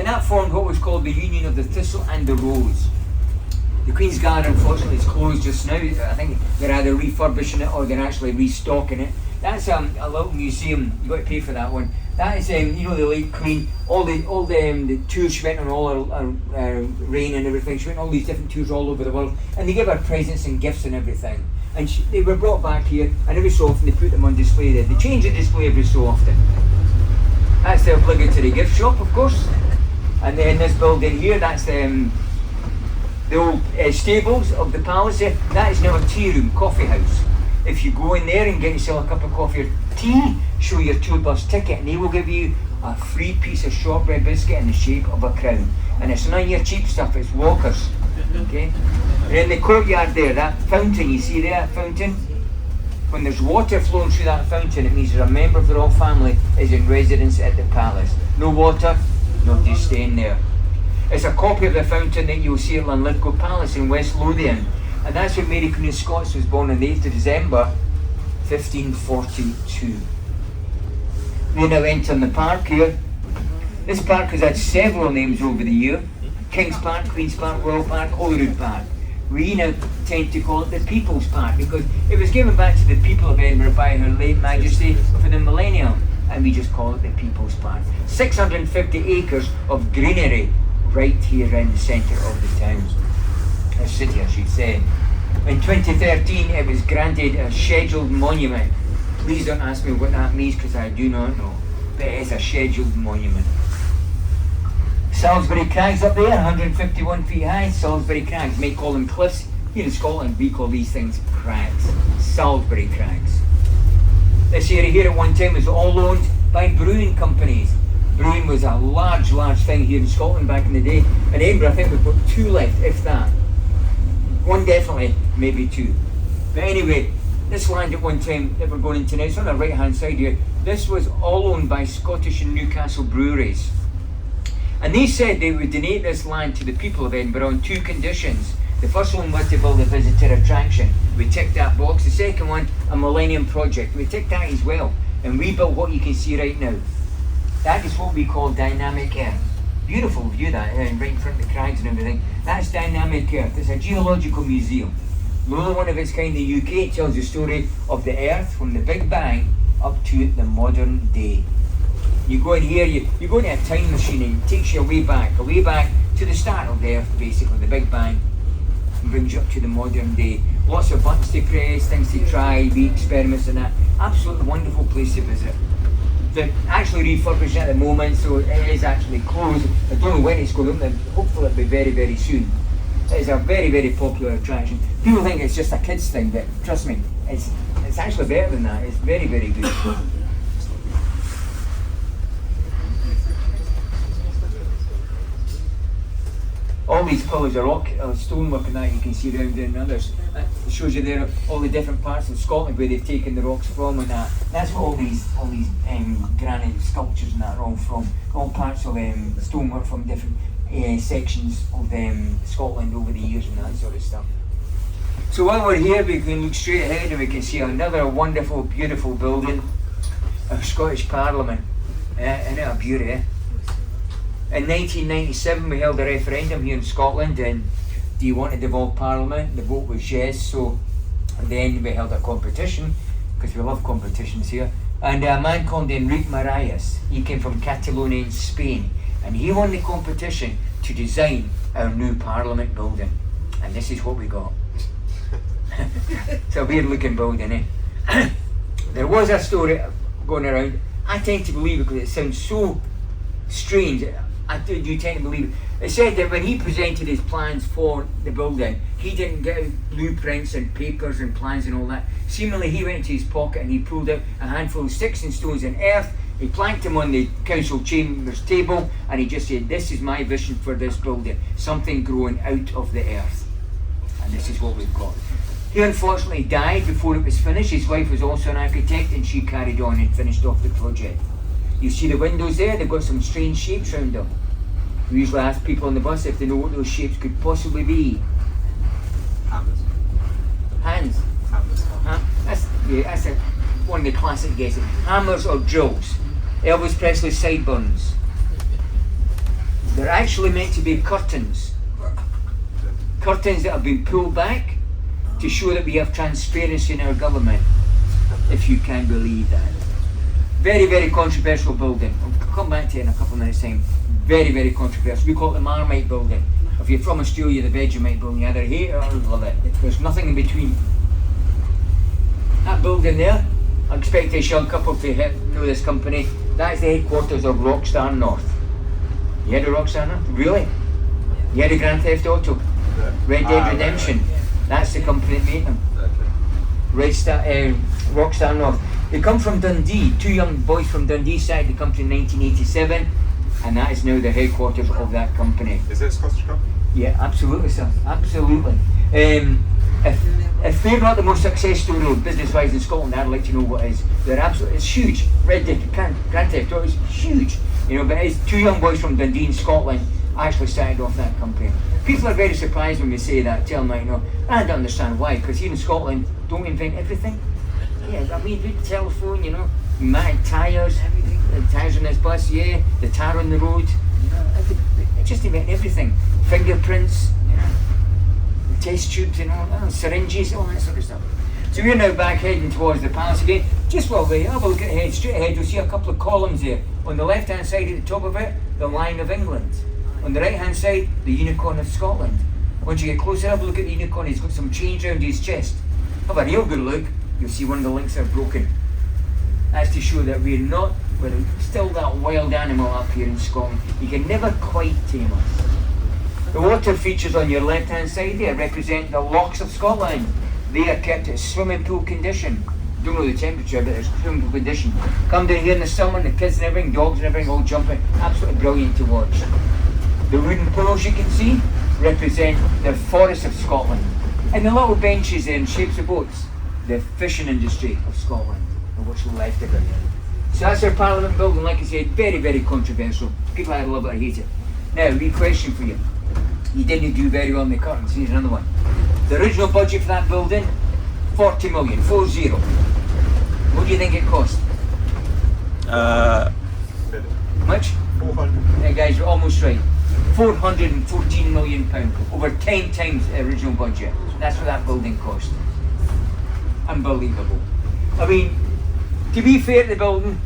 Speaker 1: that formed what was called the Union of the Thistle and the Rose. The Queen's Garden, unfortunately, is closed just now. I think they're either refurbishing it or they're actually restocking it. That's a little museum. You've got to pay for that one. That is, the late Queen. All the tours she went on, all her reign and everything. She went on all these different tours all over the world, and they gave her presents and gifts and everything. And they were brought back here, and every so often they put them on display there. They change the display every so often. That's the obligatory gift shop, of course. And then this building here, that's the old stables of the palace. That is now a tea room, coffee house. If you go in there and get yourself a cup of coffee or tea, show your tour bus ticket, and they will give you a free piece of shortbread biscuit in the shape of a crown. And it's none of your cheap stuff, it's Walker's. Okay? And in the courtyard there, that fountain, you see there, that fountain? When there's water flowing through that fountain, it means that a member of the royal family is in residence at the palace. No water, nobody's staying there. It's a copy of the fountain that you'll see at Linlithgow Palace in West Lothian. And that's where Mary Queen of Scots was born on the 8th of December, 1542. We're now entering the park here. This park has had several names over the year. King's Park, Queen's Park, Royal Park, Holyrood Park. We now tend to call it the People's Park because it was given back to the people of Edinburgh by Her late Majesty for the millennium, and we just call it the People's Park. 650 acres of greenery right here in the centre of the town. A city, I should say. In 2013 it was granted a scheduled monument. Please don't ask me what that means because I do not know, but it is a scheduled monument. Salisbury Crags up there, 151 feet high. Salisbury Crags, may call them cliffs. Here in Scotland we call these things crags. Salisbury Crags. This area here at one time was all owned by brewing companies. Brewing was a large thing here in Scotland back in the day. In Edinburgh I think we've got 2 left, if that. 1 definitely, maybe 2. But anyway, this land at one time that we're going into now, it's on the right hand side here. This was all owned by Scottish and Newcastle breweries. And they said they would donate this land to the people of Edinburgh on 2 conditions. The first one was to build a visitor attraction. We ticked that box. The second one, a millennium project. We ticked that as well. And we built what you can see right now. That is what we call dynamic earth. Beautiful view that, right in front of the crags and everything. That's dynamic earth. It's a geological museum. The only one of its kind in the UK. It tells the story of the earth from the Big Bang up to the modern day. You go in here, you go into a time machine and it takes you way back to the start of the earth, basically, the Big Bang, and brings you up to the modern day. Lots of buttons to press, things to try, wee experiments and that. Absolutely wonderful place to visit. They're actually refurbishing at the moment, so it is actually closed. I don't know when it's going to open, hopefully it'll be very soon. It is a very popular attraction. People think it's just a kids thing, but trust me, it's actually better than that. It's very good. All these pillars are rock, stonework and that you can see around there and others. It shows you there all the different parts of Scotland where they've taken the rocks from and that. That's what all these granite sculptures and that are all from. All parts of stonework from different sections of Scotland over the years and that sort of stuff. So while we're here we can look straight ahead and we can see another wonderful, beautiful building. Our Scottish Parliament. Isn't it a beauty, eh? In 1997 we held a referendum here in Scotland and do you want to devolve Parliament? The vote was yes, so then we held a competition, because we love competitions here, and a man called Enrique Marias, he came from Catalonia in Spain, and he won the competition to design our new Parliament building, and this is what we got. It's a weird looking building, eh? There was a story going around, I tend to believe it because it sounds so strange. I do tend to believe it. It said that when he presented his plans for the building, he didn't get out blueprints and papers and plans and all that. Seemingly he went into his pocket and he pulled out a handful of sticks and stones and earth. He planked them on the council chamber's table and he just said, this is my vision for this building. Something growing out of the earth. And this is what we've got. He unfortunately died before it was finished. His wife was also an architect and she carried on and finished off the project. You see the windows there, they've got some strange shapes around them. We usually ask people on the bus if they know what those shapes could possibly be.
Speaker 4: Hammers.
Speaker 1: Hands.
Speaker 4: Hammers.
Speaker 1: That's one of the classic guesses. Hammers or drills. Elvis Presley's sideburns. They're actually meant to be curtains. Curtains that have been pulled back to show that we have transparency in our government, if you can believe that. Very controversial building. I'll come back to it in a couple of minutes' time. Very controversial. We call it the Marmite building. If you're from Australia, the Vegemite building, you either hate it or love it. There's nothing in between. That building there, I expect a young couple to know this company. That's the headquarters of Rockstar North. You heard of Rockstar North? Really? You heard of Grand Theft Auto? Red Dead Redemption? That's the company that made them. Rockstar North. They come from Dundee. 2 young boys from Dundee started the company in 1987, and that is now the headquarters of that company.
Speaker 4: Is it a Scottish company?
Speaker 1: Yeah, absolutely, sir. Absolutely. If they're not the most success story business-wise in Scotland, I'd like to know what is. They're absolutely, it's huge. Red Dead, Grand Theft Auto is huge. You know, but it's 2 young boys from Dundee in Scotland actually started off that company. People are very surprised when we say that. Tell them, you know, I don't understand why, because here in Scotland, don't we invent everything? Yeah, I mean, the telephone, you know, pneumatic tyres, everything. the tyres on this bus, yeah, the tar on the road, you know, just about everything. Fingerprints, you know, the test tubes and all that, syringes, all that sort of stuff. So we're now back heading towards the palace again. Just while we have a look ahead, straight ahead, you'll see a couple of columns there. On the left hand side at the top of it, the Lion of England. On the right hand side, the Unicorn of Scotland. Once you get closer, have a look at the unicorn. He's got some chains around his chest. Have a real good look. You'll see one of the links are broken. That's to show that we're still that wild animal up here in Scotland. You can never quite tame us. The water features on your left hand side there represent the lochs of Scotland. They are kept at swimming pool condition. Don't know the temperature, but it's swimming pool condition. Come down here in the summer, the kids and everything, dogs and everything all jumping. Absolutely brilliant to watch. The wooden poles you can see represent the forests of Scotland. And the little benches there in shapes of boats, the fishing industry of Scotland, or what's left of it. So that's our Parliament building, like I said, very, very controversial. People either love it or hate it. Now, wee question for you. You didn't do very well in the curtains, here's another one. The original budget for that building, 40 million, 40. What do you think it cost?
Speaker 4: How
Speaker 1: Much?
Speaker 4: 400.
Speaker 1: Yeah, guys, you're almost right. £414 million, over 10 times the original budget. That's what that building cost. Unbelievable. I mean, to be fair to the building,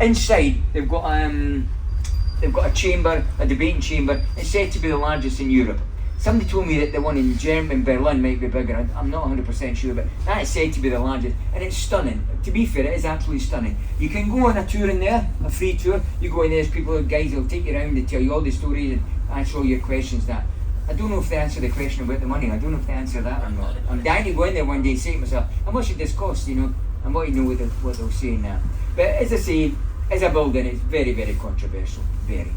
Speaker 1: inside they've got a chamber, a debating chamber. It's said to be the largest in Europe. Somebody told me that the one in Berlin might be bigger. I'm not 100% sure, but that is said to be the largest, and it's stunning. To be fair, it is absolutely stunning. You can go on a tour in there, a free tour. You go in there, there's people, guys will take you around and tell you all the stories and answer all your questions. That I don't know if they answer the question about the money. I don't know if they answer that or not. I'm dying to go in there one day and say to myself, how much did this cost? You know, I want to know what they'll say in that. But as I say, as a building, it's very, very controversial. Very.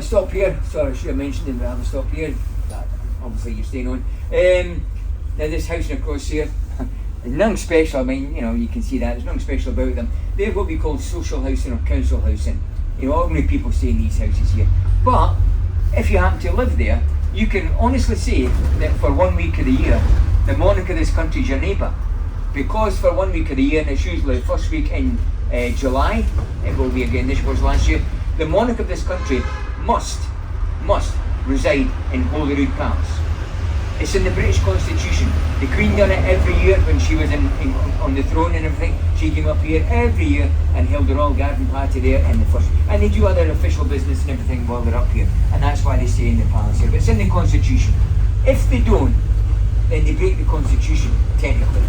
Speaker 1: Stop here. Sorry, I should have mentioned it, but I have a stop here. Obviously, you're staying on. Now, this house across here, there's nothing special. I mean, you know, you can see that. There's nothing special about them. They're what we call social housing or council housing. You know, ordinary people stay in these houses here. But if you happen to live there, you can honestly say that for 1 week of the year, the monarch of this country is your neighbour. Because for 1 week of the year, and it's usually the first week in July, it will be again, this was last year, the monarch of this country must reside in Holyrood Palace. It's in the British Constitution. The Queen done it every year when she was on the throne and everything. She came up here every year and held a royal garden party there in the first. And they do other official business and everything while they're up here. And that's why they stay in the palace here. But it's in the Constitution. If they don't, then they break the Constitution, technically.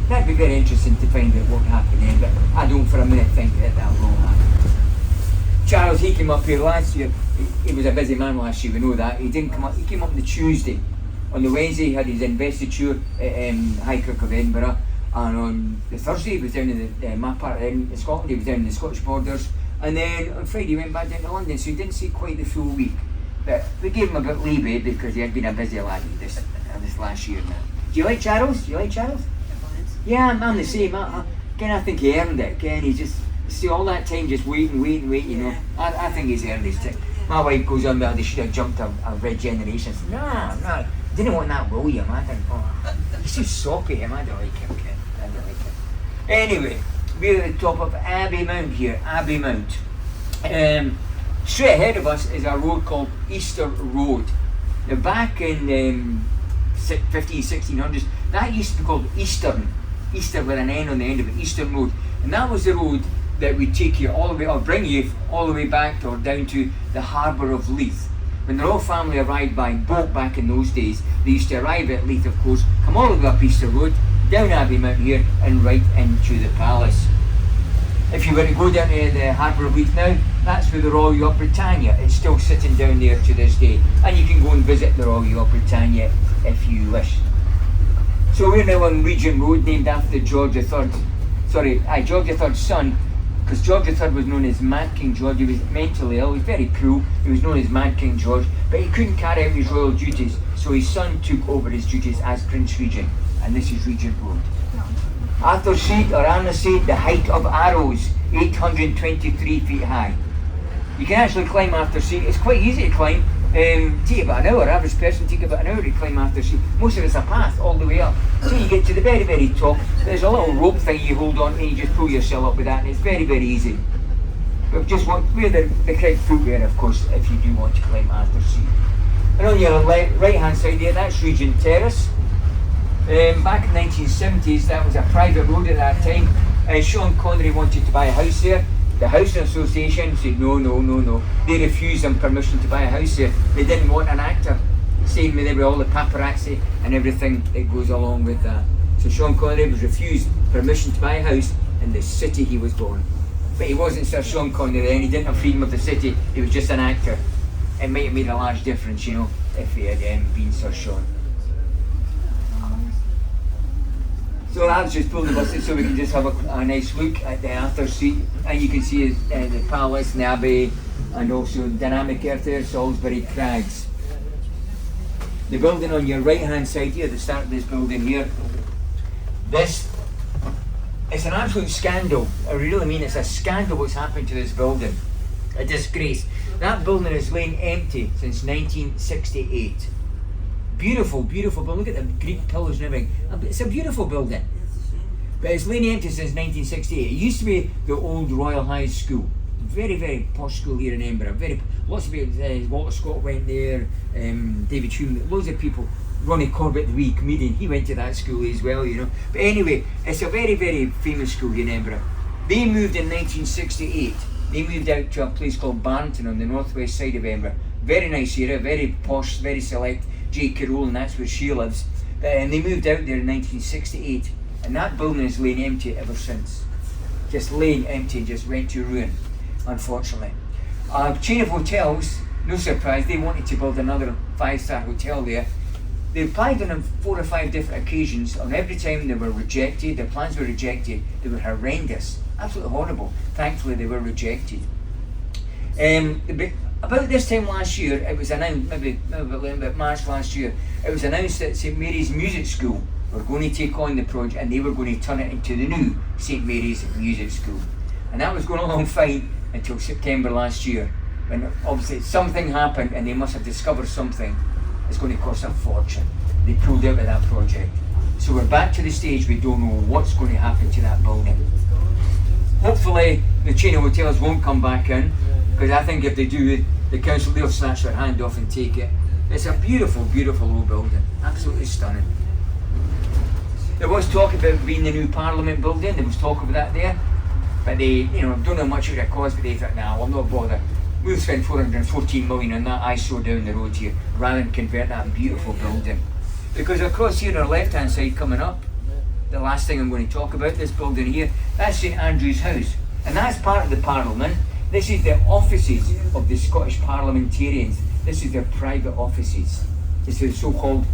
Speaker 1: That'd be very interesting to find out what happened then, but I don't for a minute think that will happen. Charles, he came up here last year. He was a busy man last year, we know that. He didn't come up. He came up on the Tuesday. On the Wednesday, he had his investiture at High Kirk of Edinburgh, and on the Thursday, he was down in my part in Scotland. He was down in the Scottish borders, and then on Friday, he went back down to London. So he didn't see quite the full week, but we gave him a bit leeway because he had been a busy lad this last year now. Do you like Charles? Do you like Charles? Yeah, I'm the same. I think he earned it. Ken, he just see all that time just waiting. You know, I think he's earned his tick. My wife goes on, well, they should have jumped a red generation. No, didn't want that William. I think, he's too soppy. Him. I don't like him, kid. I don't like him. Anyway, we're at the top of Abbey Mount here. Abbey Mount. Straight ahead of us is a road called Easter Road. Now, back in 1600s, that used to be called Eastern. Easter with an N on the end of it, Eastern Road. And that was the road that would take you all the way, or bring you all the way back or down to the harbour of Leith. When the royal family arrived by boat back in those days, they used to arrive at Leith, of course, come all the way up Easter Road, down Abbey Mount here, and right into the palace. If you were to go down to the harbour of Leith now, that's where the Royal Yacht Britannia is still sitting down there to this day. And you can go and visit the Royal Yacht Britannia if you wish. So we're now on Regent Road, named after George III's son, because George III was known as Mad King George. He was mentally ill, he was very cruel. He was known as Mad King George, but he couldn't carry out his royal duties, so his son took over his duties as Prince Regent, and this is Regent Road. Arthur Seat, or Anna Seat, the height of Arrows, 823 feet high. You can actually climb Arthur Seat. It's quite easy to climb. Take about an hour, average person take about an hour to climb after sea. Most of it's a path all the way up. So you get to the very, very top, there's a little rope thing you hold on and you just pull yourself up with that, and it's very, very easy. But just wear the correct footwear, of course, if you do want to climb after sea. And on your right hand side there, that's Regent Terrace. Back in the 1970s, that was a private road at that time. Sean Connery wanted to buy a house there. The Housing Association said no. They refused them permission to buy a house there. They didn't want an actor. Same with all the paparazzi and everything that goes along with that. So Sean Connery was refused permission to buy a house in the city he was born. But he wasn't Sir Sean Connery then, he didn't have freedom of the city, he was just an actor. It might have made a large difference, you know, if he had been Sir Sean. So I've just pulled the buses so we can just have a nice look at the after seat, and you can see the palace, the abbey, and also dynamic earth there, Salisbury Crags. The building on your right hand side here, the start of this building here, this it's an absolute scandal. I really mean it's a scandal what's happened to this building. A disgrace. That building has lain empty since 1968. Beautiful building. Look at the Greek pillars and everything. It's a beautiful building. But it's lain empty since 1968. It used to be the old Royal High School. Very, very posh school here in Edinburgh. Lots of people, Walter Scott went there, David Hume, loads of people. Ronnie Corbett, the wee comedian, he went to that school as well, you know. But anyway, it's a very, very famous school here in Edinburgh. They moved in 1968. They moved out to a place called Barnton on the northwest side of Edinburgh. Very nice area, very posh, very select. J. Carroll, and that's where she lives. And they moved out there in 1968. And that building has lain empty ever since. Just laying empty, just went to ruin, unfortunately. A chain of hotels, no surprise, they wanted to build another 5-star hotel there. They applied on 4 or 5 different occasions. On every time they were rejected, their plans were rejected. They were horrendous, absolutely horrible. Thankfully, they were rejected. About this time last year, it was announced, maybe about March last year, it was announced that St Mary's Music School were going to take on the project and they were going to turn it into the new St Mary's Music School. And that was going along fine until September last year, when obviously something happened and they must have discovered something. It's going to cost a fortune. They pulled out of that project. So we're back to the stage we don't know what's going to happen to that building. Hopefully the chain of hotels won't come back in, because I think if they do, the council, they'll snatch their hand off and take it. It's a beautiful old building, absolutely stunning. There was talk about being the new Parliament building, there was talk of that there, but they, don't know much of it cost, but they thought, nah, we'll not bother. We'll spend 414 million on that ISO down the road here, rather than convert that beautiful building. Because across here on our left hand side coming up, the last thing I'm going to talk about, this building here, that's St Andrew's House. And that's part of the Parliament. This is the offices of the Scottish parliamentarians. This is their private offices. This is so-called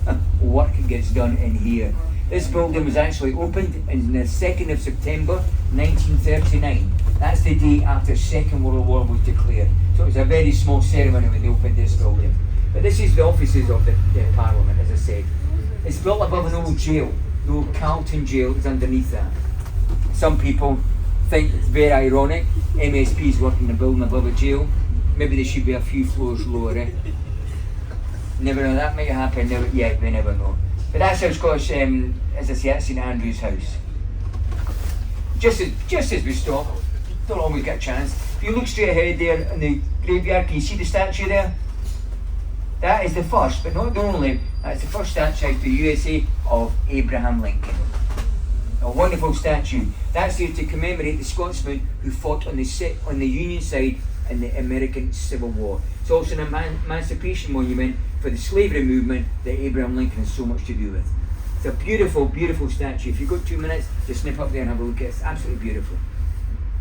Speaker 1: work gets done in here. This building was actually opened on the 2nd of September 1939. That's the day after Second World War was declared. So it was a very small ceremony when they opened this building. But this is the offices of the Parliament, as I said. It's built above an old jail. The old Carlton jail is underneath that. Some people think it's very ironic. MSP's working in a building above a jail. Maybe they should be a few floors lower, eh? Never know, that might happen, we never know. But that's how Scottish, as I say, that's St Andrew's House. Just as we stop, don't always get a chance. If you look straight ahead there in the graveyard, can you see the statue there? That is the first, but not the only, that's the first statue to the USA of Abraham Lincoln. A wonderful statue. That's there to commemorate the Scotsman who fought on the Union side in the American Civil War. It's also an emancipation monument for the slavery movement that Abraham Lincoln has so much to do with. It's a beautiful statue. If you've got 2 minutes, just snip up there and have a look at it. It's absolutely beautiful.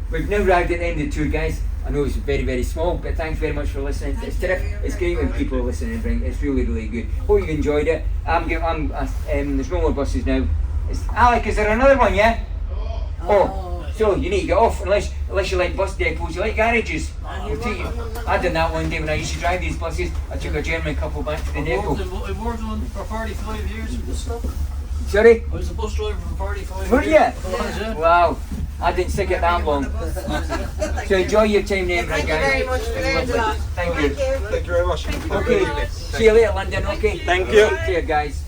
Speaker 1: We've now arrived at the end of the tour, guys. I know it's very small, but thanks very much for listening. It's terrific. It's great when people are listening and everything. It's really good. Hope you've enjoyed it. There's no more buses now. Alec, is there another one, yeah? Oh, so you need to get off unless you like bus depots, you like garages. We'll take you. I did that one day when I used to drive these buses. I took a German couple back to the depot.
Speaker 7: I worked on for 45 years.
Speaker 1: Sorry?
Speaker 7: I was a bus driver for 45
Speaker 1: Were
Speaker 7: years.
Speaker 1: you? Wow. I didn't stick it that long. So enjoy your time there,
Speaker 5: Thank you
Speaker 1: guys.
Speaker 5: very much. We learned a lot.
Speaker 1: Thank you.
Speaker 4: Thank you very much.
Speaker 1: Okay, see you later, London. Okay.
Speaker 3: Thank you.
Speaker 1: See you, guys.